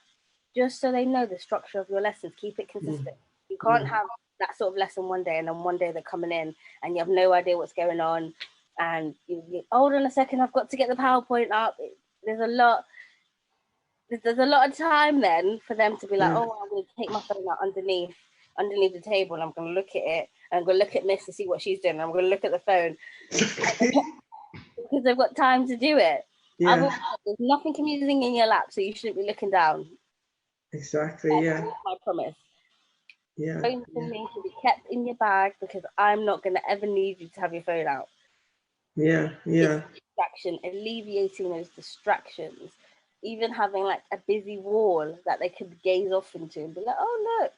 just so they know the structure of your lessons. Keep it mm, consistent. You can't mm. have that sort of lesson one day and then one day they're coming in and you have no idea what's going on. And you hold on a second, I've got to get the PowerPoint up. There's a lot. There's a lot of time then for them to be like, Yeah. oh, I'm going to take my phone out underneath the table, and I'm going to look at it, and I'm going to look at Miss to see what she's doing, and I'm going to look at the phone because they've got time to do it. Yeah. There's nothing amusing in your lap, so you shouldn't be looking down. Exactly. Yeah. That's my promise. Yeah. Phone for Yeah. me to be kept in your bag because I'm not going to ever need you to have your phone out. Yeah. It's Yeah. distraction, alleviating those distractions, even having like a busy wall that they could gaze off into and be like, oh, look.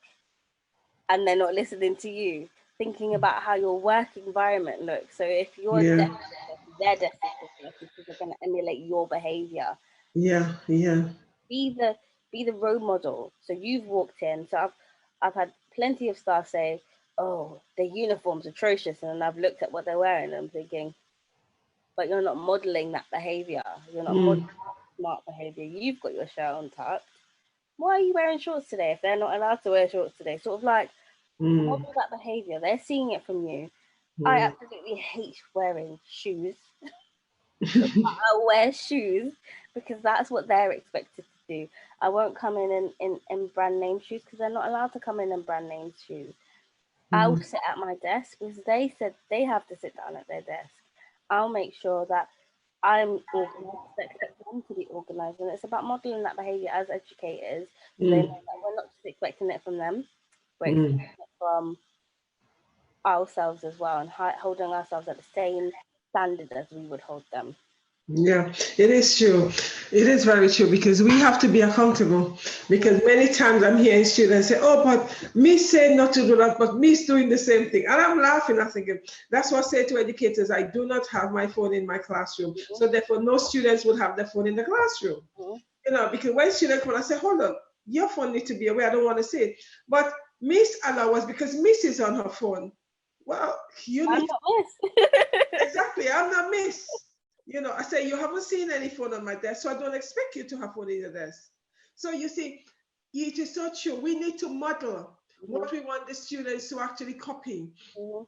And they're not listening to you, thinking about how your work environment looks. So if your Yeah. desk is their desk is because they're going to emulate your behavior. Yeah. Yeah. Be the role model. So you've walked in. So I've had plenty of staff say, "Oh, their uniform's atrocious," and I've looked at what they're wearing and I'm thinking, "But you're not modeling that behavior. You're not Mm. modeling smart behavior. You've got your shirt untucked. Why are you wearing shorts today if they're not allowed to wear shorts today?" Sort of like Mm. model that behavior. They're seeing it from you. I Mm. absolutely hate wearing shoes. I wear shoes because that's what they're expected to do. I won't come in brand name shoes because they're not allowed to come in brand name shoes. I'll Mm. sit at my desk because they said they have to sit down at their desk. I'll make sure that I'm organized, I expect them to be organized. And it's about modeling that behavior as educators so they know Mm. that we're not just expecting it from them, we're expecting Mm. it from ourselves as well and holding ourselves at the same standard as we would hold them. Yeah, it is true. It is very true because we have to be accountable. Because many times I'm hearing students say, "Oh, but me saying not to do that, but me's doing the same thing," and I'm laughing. I'm thinking that's what I say to educators. I do not have my phone in my classroom, so therefore no students would have their phone in the classroom. Mm-hmm. Because when students come, I say, "Hold on, your phone needs to be away. I don't want to say it," but Miss allow us because Miss is on her phone. Well, you I'm need not Miss. exactly. I'm not Miss. I say, you haven't seen any phone on my desk, so I don't expect you to have phone in your desk. So you see, it is so true. We need to model Mm-hmm. what we want the students to actually copy. Mm-hmm.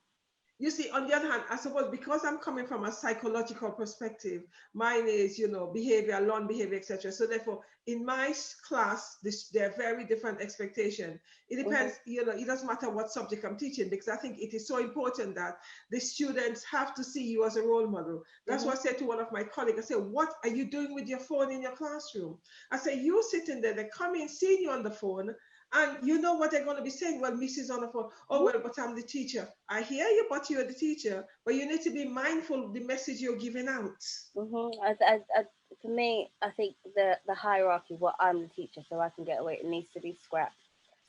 You see, on the other hand, I suppose because I'm coming from a psychological perspective, mine is, behavior, learn behavior, etc. So therefore, in my class, there are very different expectations. It Mm-hmm. depends, it doesn't matter what subject I'm teaching because I think it is so important that the students have to see you as a role model. That's Mm-hmm. what I said to one of my colleagues. I said, what are you doing with your phone in your classroom? I said, you sitting there, they come in, seeing you on the phone, and you know what they're going to be saying? Well, Mrs. on the phone, oh, well, but I'm the teacher. I hear you, but you're the teacher. But you need to be mindful of the message you're giving out. Mm-hmm. For me, I think the hierarchy, what I'm the teacher, so I can get away, it needs to be scrapped.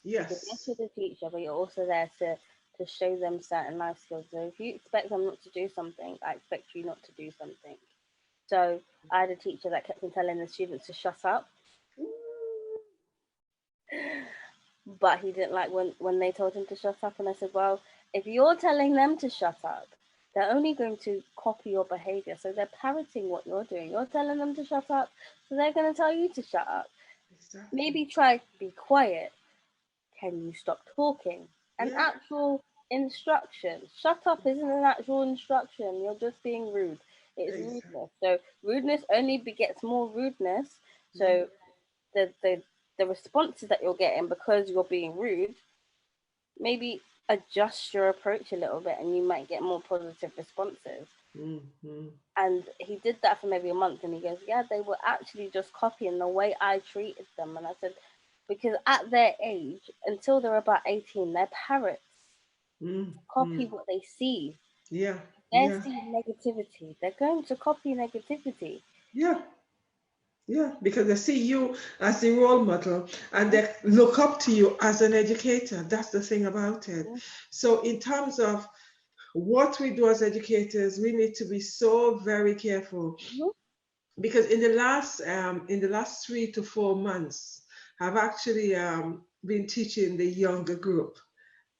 Because yes, Yes. you're the teacher, but you're also there to show them certain life skills. So if you expect them not to do something, I expect you not to do something. So I had a teacher that kept on telling the students to shut up, but he didn't like when they told him to shut up. And I said, well, if you're telling them to shut up, they're only going to copy your behavior. So they're parroting what you're doing. You're telling them to shut up, so they're going to tell you to shut up. Exactly. Maybe try to be quiet. Can you stop talking? An Yeah. actual instruction. Shut up isn't an actual instruction. You're just being rude. It's Exactly. rudeness. So rudeness only begets more rudeness. Mm. So the responses that you're getting because you're being rude, maybe adjust your approach a little bit and you might get more positive responses. Mm. Mm. And he did that for maybe a month and he goes, yeah, they were actually just copying the way I treated them. And I said, because at their age, until they're about 18, they're parrots. Mm. Copy Mm. what they see. Yeah. They're Yeah. seeing negativity. They're going to copy negativity. Yeah. Yeah, because they see you as the role model and Mhm, they look up to you as an educator. That's the thing about it. mhm, So, in terms of what we do as educators, we need to be so very careful mhm, because in the last 3 to 4 months, I've actually been teaching the younger group,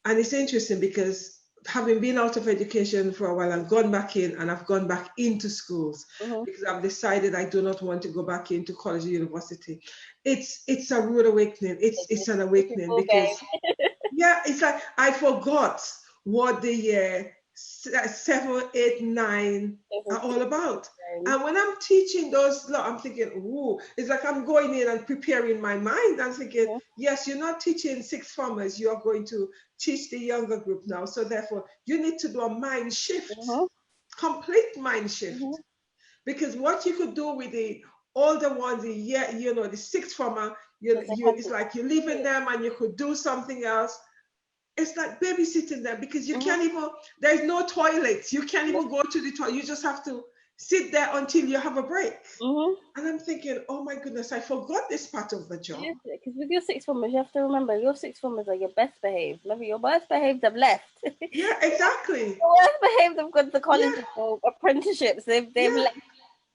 and it's interesting because having been out of education for a while and gone back in, and I've gone back into schools because I've decided I do not want to go back into college or university. It's a rude awakening. It's an awakening because yeah, it's like I forgot what the year 7, 8, 9 are all about. And when I'm teaching those, I'm thinking, ooh, it's like I'm going in and preparing my mind. I'm thinking, yes, you're not teaching sixth formers, you're going to teach the younger group now. So therefore, you need to do a mind shift, complete mind shift. Because what you could do with the older ones, the sixth former, it's like you're leaving them and you could do something else. It's like babysitting them because you can't even, there's no toilets. You can't even go to the toilet. You just have to sit there until you have a break. And I'm thinking, oh my goodness, I forgot this part of the job. Because with your sixth formers, you have to remember your sixth formers are your best behaved. Remember, your worst behaved have left. Yeah, exactly. Your worst behaved have gone to college or apprenticeships. They've left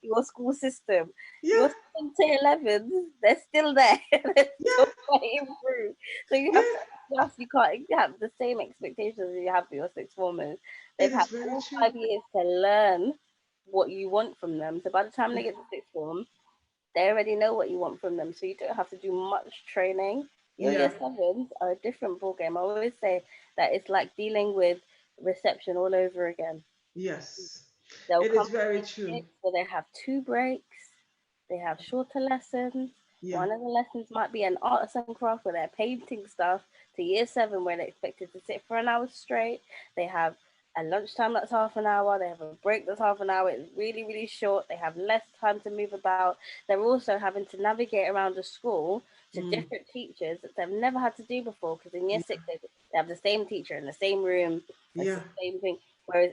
your school system. Your 7 to 11s, they're still there. They're still playing through. So you have to adjust. You can't have the same expectations as you have for your sixth formers. They've had all 5 years to learn what you want from them. So by the time they get to sixth form, they already know what you want from them. So you don't have to do much training. Your year 7s are a different ballgame. I always say that it's like dealing with reception all over again. Yes. They'll It come is very true. where they have 2 breaks, they have shorter lessons. One of the lessons might be an arts and craft where they're painting stuff, to year 7 where they're expected to sit for an hour straight. They have a lunchtime that's half an hour, they have a break that's half an hour, it's really, really short, they have less time to move about. They're also having to navigate around the school to different teachers that they've never had to do before, because in year 6 they have the same teacher in the same room, it's the same thing. Whereas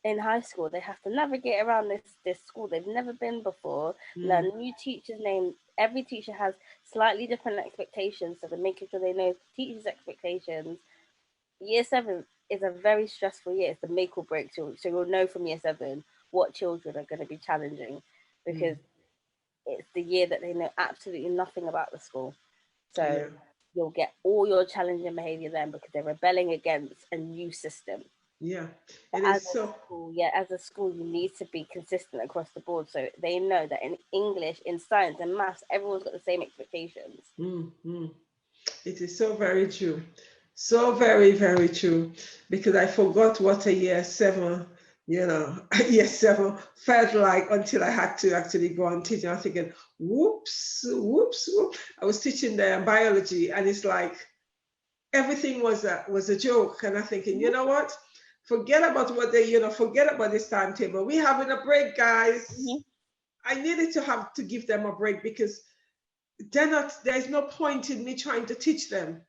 in high school, they have to navigate around this school they've never been before, learn new teachers' names. Every teacher has slightly different expectations, so they're making sure they know teachers' expectations. Year 7 is a very stressful year. It's the make or break. So you'll know from year 7 what children are going to be challenging, because it's the year that they know absolutely nothing about the school. So you'll get all your challenging behaviour then, because they're rebelling against a new system. Yeah, it is so. As a school, you need to be consistent across the board, so they know that in English, in science, and maths, everyone's got the same expectations. It is so very true, so very, very true. Because I forgot what a year 7, year 7 felt like until I had to actually go and teach. And I'm thinking, whoops, whoops, whoops. I was teaching the biology, and it's like everything was a joke. And I'm thinking, you know what? Forget about forget about this timetable. We're having a break, guys. I needed to give them a break, because there's no point in me trying to teach them,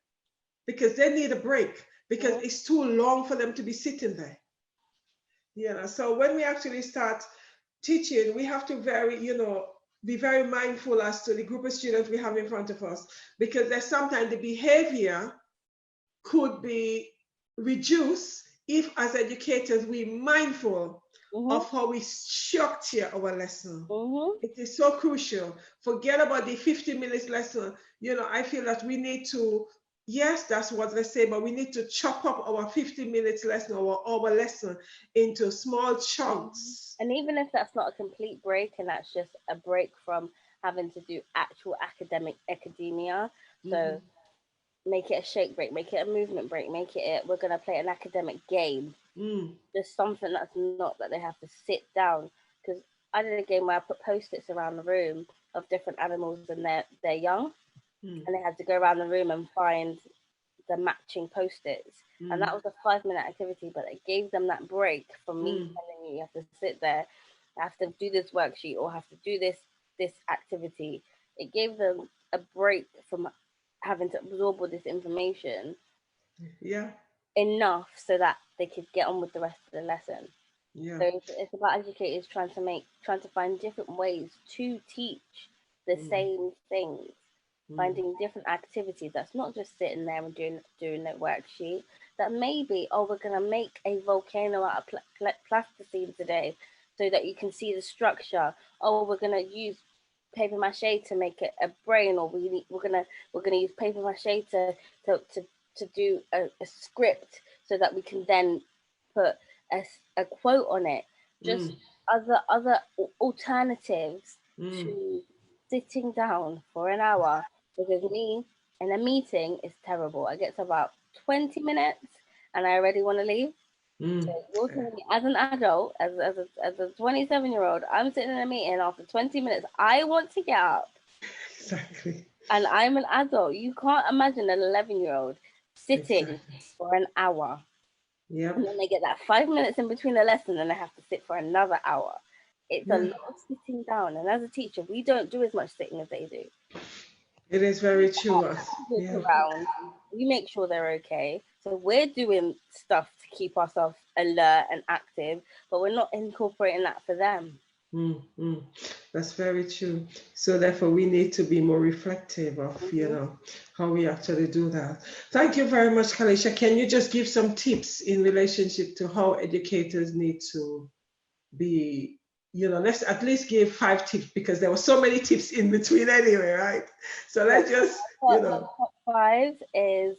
because they need a break, because it's too long for them to be sitting there. So when we actually start teaching, we have to be very mindful as to the group of students we have in front of us, because there's sometimes the behavior could be reduced if, as educators, we're mindful of how we structure our lesson. It is so crucial. Forget about the 50 minutes lesson. I feel that we need to, yes, that's what they say, but we need to chop up our 50 minutes lesson or our lesson into small chunks. And even if that's not a complete break, and that's just a break from having to do actual academia, so make it a shake break, make it a movement break, we're going to play an academic game. Just something that's not that they have to sit down. Because I did a game where I put post-its around the room of different animals, and they're young, and they had to go around the room and find the matching post-its. And that was a 5-minute activity, but it gave them that break from me telling you have to sit there, have to do this worksheet, or have to do this activity. It gave them a break from having to absorb all this information enough so that they could get on with the rest of the lesson. So it's about educators trying to find different ways to teach the same things, finding different activities that's not just sitting there and doing the worksheet. That maybe, we're going to make a volcano out of plasticine today so that you can see the structure. We're going to use paper mache to make it a brain, or we're gonna use paper mache to do a script so that we can then put a quote on it. Just other alternatives to sitting down for an hour, because me in a meeting is terrible. I get to about 20 minutes and I already want to leave. So you're telling me, as an adult, as a 27-year-old, I'm sitting in a meeting after 20 minutes. I want to get up. Exactly. And I'm an adult. You can't imagine an 11-year-old sitting for an hour. Yep. And then they get that 5 minutes in between the lesson and they have to sit for another hour. It's a lot of sitting down. And as a teacher, we don't do as much sitting as they do. It is very true. Walk around. We make sure they're okay. So we're doing stuff to keep ourselves alert and active, but we're not incorporating that for them. That's very true. So therefore, we need to be more reflective of, how we actually do that. Thank you very much, Kalisha. Can you just give some tips in relationship to how educators need to be, let's at least give 5 tips, because there were so many tips in between anyway, right? So let's just, Top 5 is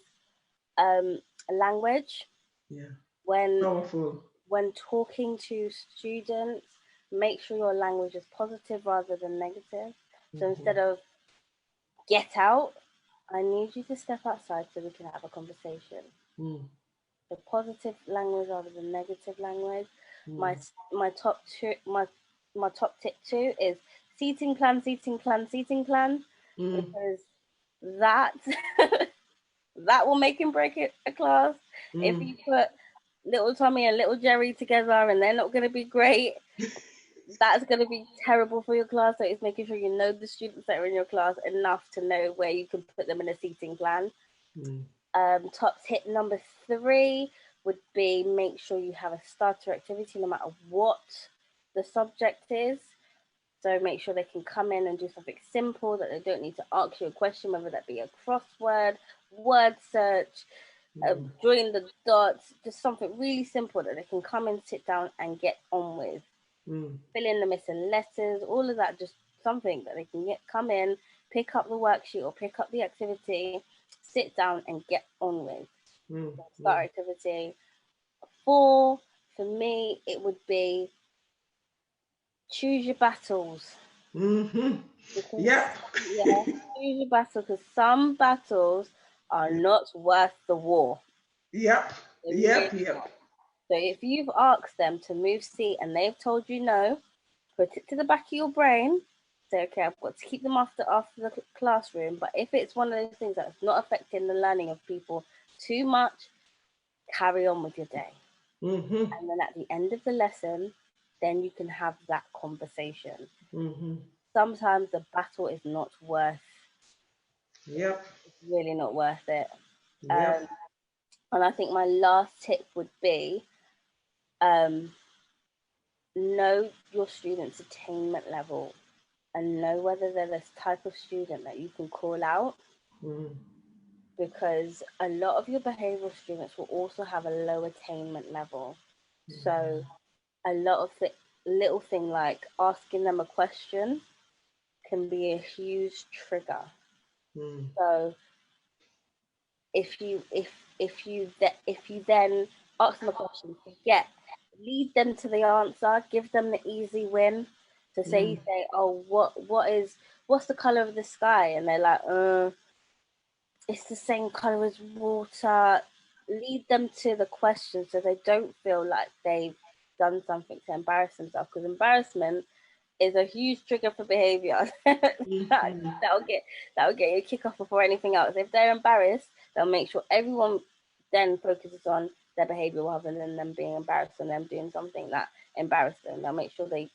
language. Yeah. When Powerful. When talking to students, make sure your language is positive rather than negative. So instead of get out, I need you to step outside so we can have a conversation. The positive language rather than negative language. My top tip 2 is seating plan, because that that will make and break a class. If you put little Tommy and little Jerry together and they're not going to be great, that's going to be terrible for your class. So it's making sure you know the students that are in your class enough to know where you can put them in a seating plan. Top tip number 3 would be make sure you have a starter activity no matter what the subject is. So make sure they can come in and do something simple, that they don't need to ask you a question, whether that be a crossword, word search, join the dots, just something really simple that they can come and sit down and get on with. Fill in the missing letters, all of that, just something that they can come in, pick up the worksheet or pick up the activity, sit down and get on with. Start activity. 4, for me, it would be choose your battles. Yeah, choose your battle, because some battles are not worth the war. Yep. So if you've asked them to move seat and they've told you no, put it to the back of your brain. Say, okay, I've got to keep them after the classroom. But if it's one of those things that's not affecting the learning of people too much, carry on with your day. And then at the end of the lesson, then you can have that conversation. Sometimes the battle is not worth. Yep. It's really not worth it. And I think my last tip would be know your students' attainment level and know whether they're this type of student that you can call out. Because a lot of your behavioural students will also have a low attainment level. So a lot of little thing like asking them a question can be a huge trigger. So if you then ask them a question, lead them to the answer, give them the easy win. So you say, oh, what's the colour of the sky? And they're like, it's the same colour as water. Lead them to the question so they don't feel like they've done something to embarrass themselves, because embarrassment is a huge trigger for behaviour. That'll get you a kick off before anything else. If they're embarrassed, they'll make sure everyone then focuses on their behaviour rather than them being embarrassed and them doing something that embarrassed them. They'll make sure they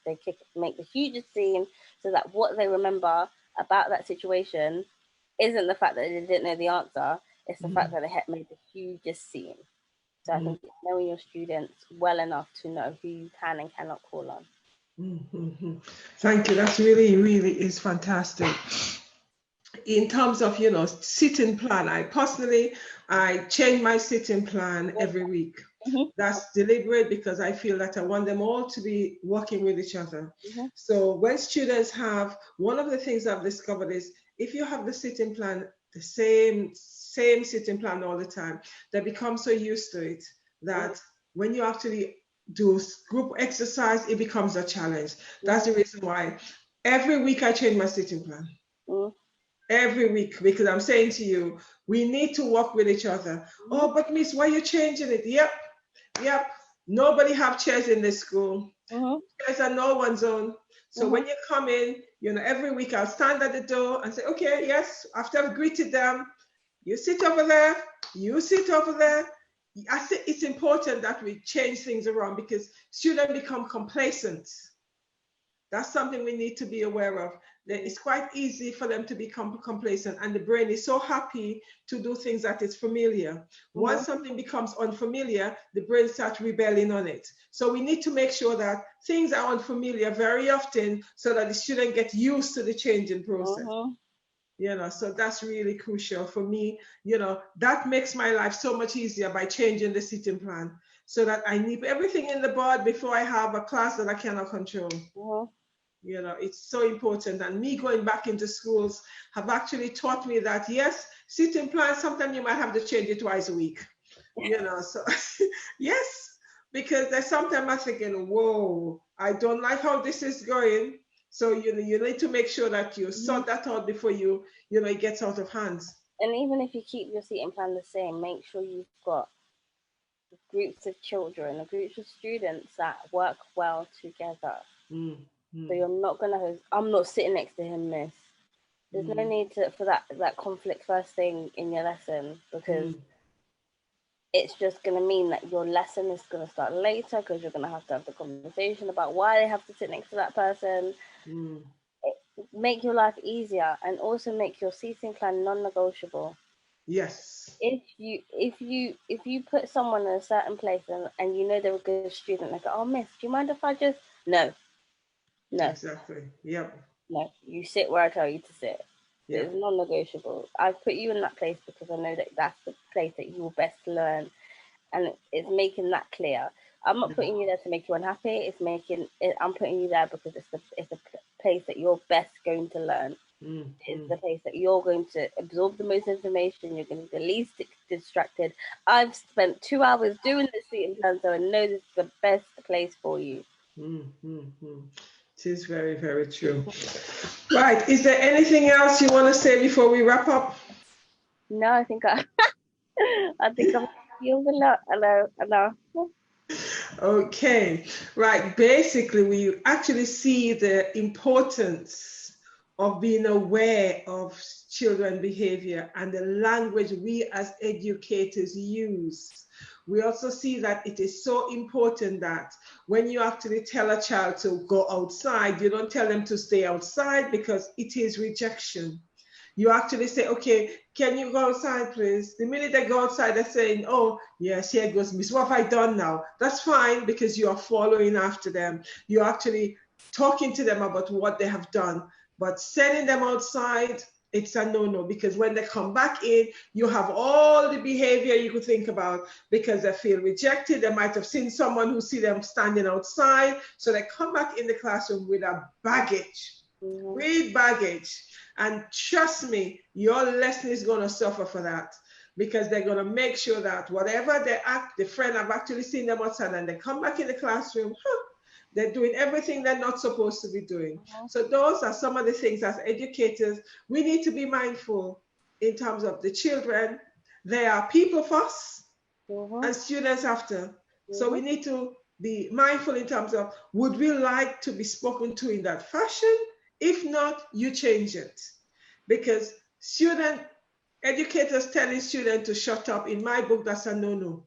make the hugest scene, so that what they remember about that situation isn't the fact that they didn't know the answer, it's the fact that they had made the hugest scene. So I think it's knowing your students well enough to know who you can and cannot call on. Thank you. That's really, really is fantastic. In terms of, sitting plan, I change my sitting plan every week. That's deliberate because I feel that I want them all to be working with each other. So when students one of the things I've discovered is if you have the sitting plan, the same sitting plan all the time, they become so used to it that when you actually do group exercise, it becomes a challenge. That's the reason why every week I change my sitting plan. Mm-hmm. Every week, because I'm saying to you, we need to work with each other. Oh, but Miss, why are you changing it? Yep. Nobody have chairs in this school. Mm-hmm. Chairs are no one's own. So Mm-hmm. when you come in, every week I'll stand at the door and say, okay, yes, after I've greeted them, you sit over there, you sit over there. I think it's important that we change things around because students become complacent. That's something we need to be aware of. That it's quite easy for them to become complacent, and the brain is so happy to do things that is familiar. Mm-hmm. Once something becomes unfamiliar, the brain starts rebelling on it. So we need to make sure that things are unfamiliar very often so that the student gets used to the changing process. So that's really crucial for me. That makes my life so much easier by changing the sitting plan so that I nip everything in the bud before I have a class that I cannot control. Mm-hmm. It's so important. And me going back into schools have actually taught me that, yes, sitting plan, sometimes you might have to change it twice a week. So yes, because there's sometimes I'm thinking, whoa, I don't like how this is going. So you need to make sure that you sort that out before it gets out of hands. And even if you keep your seating plan the same, make sure you've got groups of children or groups of students that work well together. So you're not gonna. I'm not sitting next to him, miss. There's no need for that conflict first thing in your lesson, because it's just going to mean that your lesson is going to start later, because you're going to have the conversation about why they have to sit next to that person. Make your life easier, and also make your seating plan non-negotiable. Yes. If you put someone in a certain place and you know they're a good student, like, oh miss, do you mind if I just no. Exactly. Yep. No, you sit where I tell you to sit. Yep. It's non-negotiable. I've put you in that place because I know that that's the place that you will best learn, and it's making that clear. I'm not putting you there to make you unhappy. I'm putting you there because it's the place that you're best going to learn. It's the place that you're going to absorb the most information. You're going to be the least distracted. I've spent 2 hours doing this seating plan, so I know this is the best place for you. It is very, very true. Right. Is there anything else you want to say before we wrap up? No, I think I've healed a lot. Hello. Okay. Right. Basically, we actually see the importance of being aware of children's behavior and the language we as educators use. We also see that it is so important that when you actually tell a child to go outside, you don't tell them to stay outside, because it is rejection. You actually say, okay, can you go outside, please? The minute they go outside, they're saying, oh, yes, here goes Miss. What have I done now? That's fine, because you are following after them. You're actually talking to them about what they have done. But sending them outside, it's a no-no, because when they come back in, you have all the behavior you could think about, because they feel rejected. They might have seen someone who see them standing outside. So they come back in the classroom with a baggage, with baggage. And trust me, your lesson is going to suffer for that, because they're going to make sure that whatever the friend have actually seen them outside, and they come back in the classroom, they're doing everything they're not supposed to be doing. So those are some of the things as educators we need to be mindful in terms of the children. They are people first and students after. So we need to be mindful in terms of, would we like to be spoken to in that fashion? If not, you change it. Because educators telling students to shut up, in my book, that's a no-no.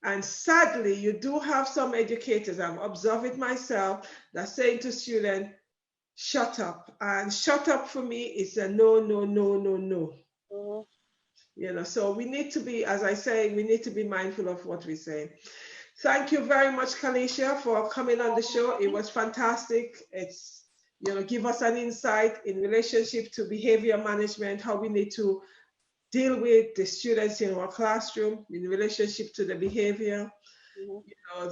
And sadly, you do have some educators, I've observed it myself, that saying to students, shut up. And shut up for me is a no, no, no, no, no. So we need to be, as I say, we need to be mindful of what we say. Thank you very much, Kalisha, for coming on the show. It was fantastic. It's, give us an insight in relationship to behavior management, how we need to deal with the students in our classroom in relationship to the behavior.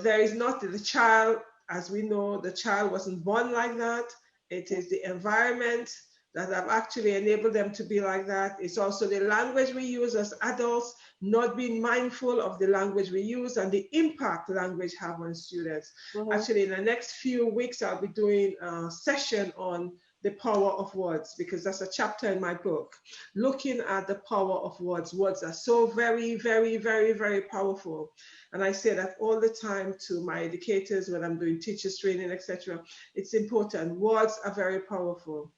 There is not the child, as we know, the child wasn't born like that. It is the environment that have actually enabled them to be like that. It's also the language we use as adults, not being mindful of the language we use and the impact language have on students. Actually, in the next few weeks, I'll be doing a session on the power of words, because that's a chapter in my book, looking at the power of words. Words are so very, very, very, very powerful. And I say that all the time to my educators when I'm doing teachers training, etc. It's important. Words are very powerful.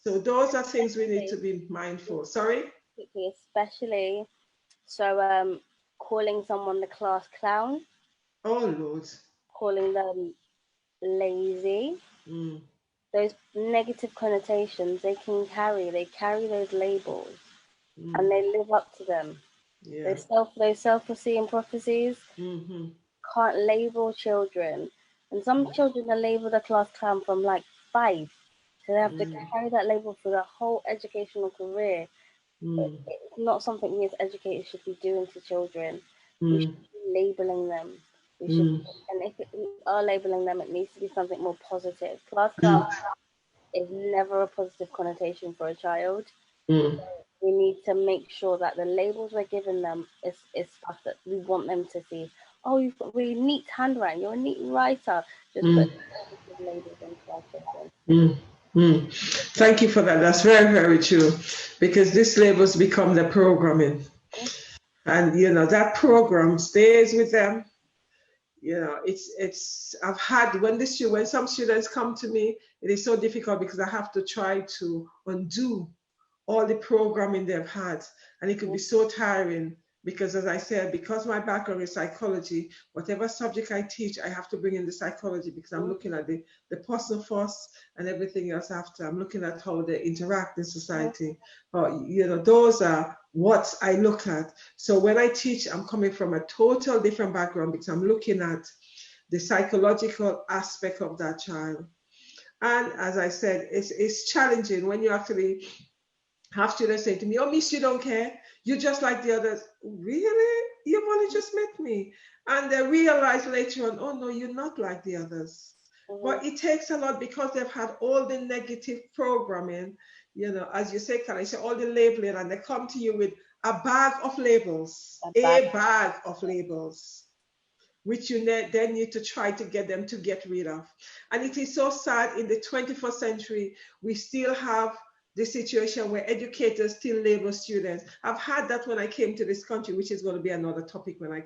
So those are things we need to be mindful. Sorry? Especially, so calling someone the class clown. Oh, Lord. Calling them lazy. Those negative connotations they carry those labels, and they live up to them. Yeah. Those self-fulfilling prophecies can't label children, and some children are labeled a class clown from like 5, so they have to carry that label for their whole educational career. It's not something we as educators should be doing to children. We should be labeling them. We should, and if we are labeling them, it needs to be something more positive. Class clown is never a positive connotation for a child. We need to make sure that the labels we're giving them is stuff that we want them to see. Oh, you've got really neat handwriting. You're a neat writer. Just put positive labels into our children. Thank you for that. That's very, very true, because these labels become the programming, and you know that program stays with them. You know, I've had when some students come to me, it is so difficult because I have to try to undo all the programming they've had, and it could be so tiring, because as I said, because my background is psychology, whatever subject I teach, I have to bring in the psychology, because I'm looking at the person first and everything else after. I'm looking at how they interact in society. You know, those are what I look at. So when I teach, I'm coming from a total different background, because I'm looking at the psychological aspect of that child. And as I said, it's challenging when you actually have students say to me, "Oh, Miss, you don't care. You're just like the others." Really? You've only just met me. And they realize later on, oh, no, you're not like the others. But it takes a lot, because they've had all the negative programming, you know, as you say, Kalisha, all the labeling, and they come to you with a bag of labels, a bag of labels, which you then need to try to get them to get rid of. And it is so sad, in the 21st century, we still have the situation where educators still label students. I've had that when I came to this country, which is going to be another topic when I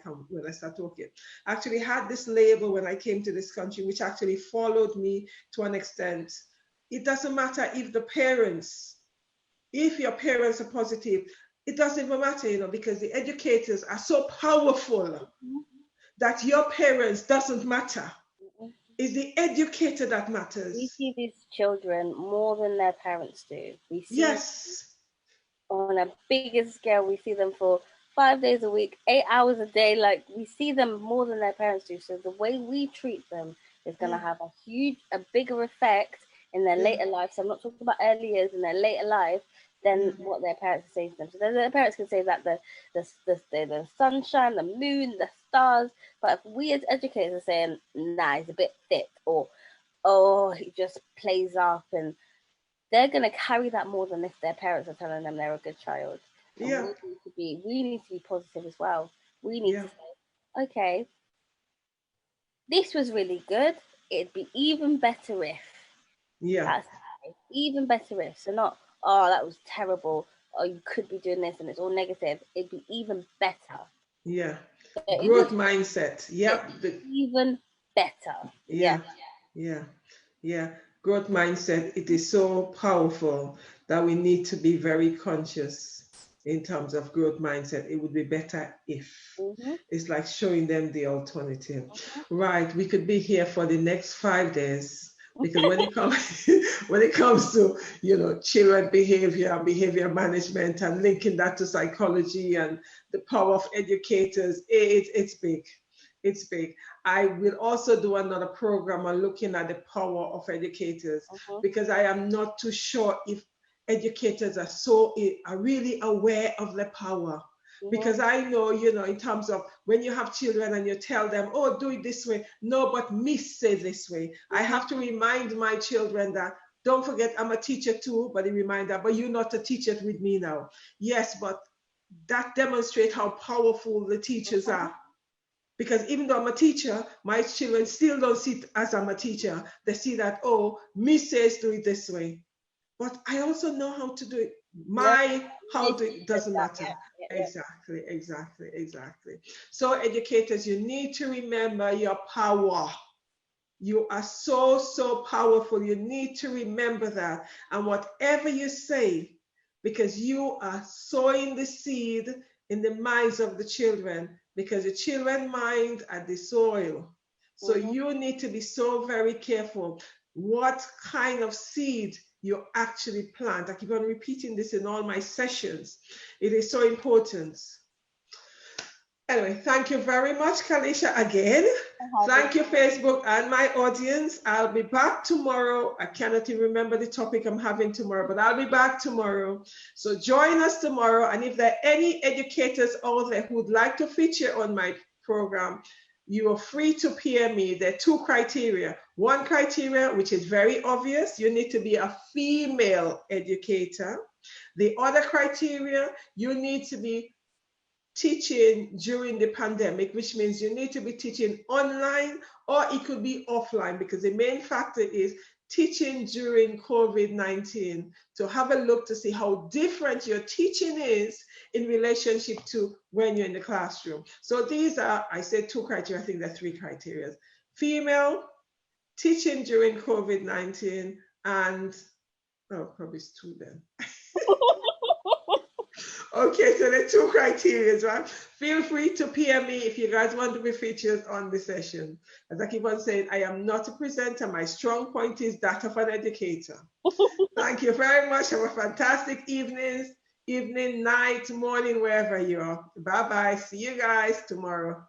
start talking. I actually had this label when I came to this country, which actually followed me to an extent. It doesn't matter if your parents are positive, it doesn't even matter, you know, because the educators are so powerful that your parents doesn't matter. It's the educator that matters. We see these children more than their parents do. We see on a bigger scale, we see them for 5 days a week, 8 hours a day. Like, we see them more than their parents do. So the way we treat them is going to have a bigger effect in their later life. So I'm not talking about early years, in their later life, than what their parents say to them. So their parents can say that the sunshine, the moon, the stars, but if we as educators are saying, nah, he's a bit thick, or oh, he just plays up, and they're going to carry that more than if their parents are telling them they're a good child. And we need to be positive as well. We need to say, okay, this was really good. It'd be even better if. That's even better if. So not, oh, that was terrible. Oh, you could be doing this and it's all negative. It'd be even better. Yeah. Growth mindset. Even better. Yeah. Growth mindset. It is so powerful that we need to be very conscious in terms of growth mindset. It would be better if. It's like showing them the alternative. Right. We could be here for the next 5 days. Because when it comes to, you know, children behavior and behavior management and linking that to psychology and the power of educators, it's big. It's big. I will also do another program on looking at the power of educators, because I am not too sure if educators are really aware of the power. Because I know, you know, in terms of when you have children and you tell them, oh, do it this way. No, but Miss says this way. I have to remind my children that Don't forget, I'm a teacher too, but a reminder, but you're not a teacher with me now. Yes, but that demonstrates how powerful the teachers are. Because even though I'm a teacher, my children still don't see it as I'm a teacher. They see that, oh, me says do it this way. But I also know how to do it. How to it doesn't matter. Exactly, exactly, exactly. So educators, you need to remember your power. You are so, so powerful. You need to remember that. And whatever you say, because you are sowing the seed in the minds of the children, because the children's mind are the soil. So you need to be so very careful what kind of seed you actually plant. I keep on repeating this in all my sessions. It is so important. Anyway, thank you very much, Kalisha, again. Thank you, Facebook and my audience. I'll be back tomorrow. I cannot even remember the topic I'm having tomorrow, but I'll be back tomorrow. So join us tomorrow. And if there are any educators out there who would like to feature on my program, you are free to PM me. There are two criteria. One criteria, which is very obvious, you need to be a female educator. The other criteria, you need to be teaching during the pandemic, which means you need to be teaching online or it could be offline, because the main factor is teaching during COVID-19, to have a look to see how different your teaching is in relationship to when you're in the classroom. So these are, I said two criteria, I think there are three criteria. Female, teaching during COVID-19, and, oh, probably it's two then. Okay, so the two criteria, right? Feel free to PM me if you guys want to be featured on the session. As I keep on saying, I am not a presenter. My strong point is that of an educator. Thank you very much. Have a fantastic evening, night, morning, wherever you are. Bye-bye. See you guys tomorrow.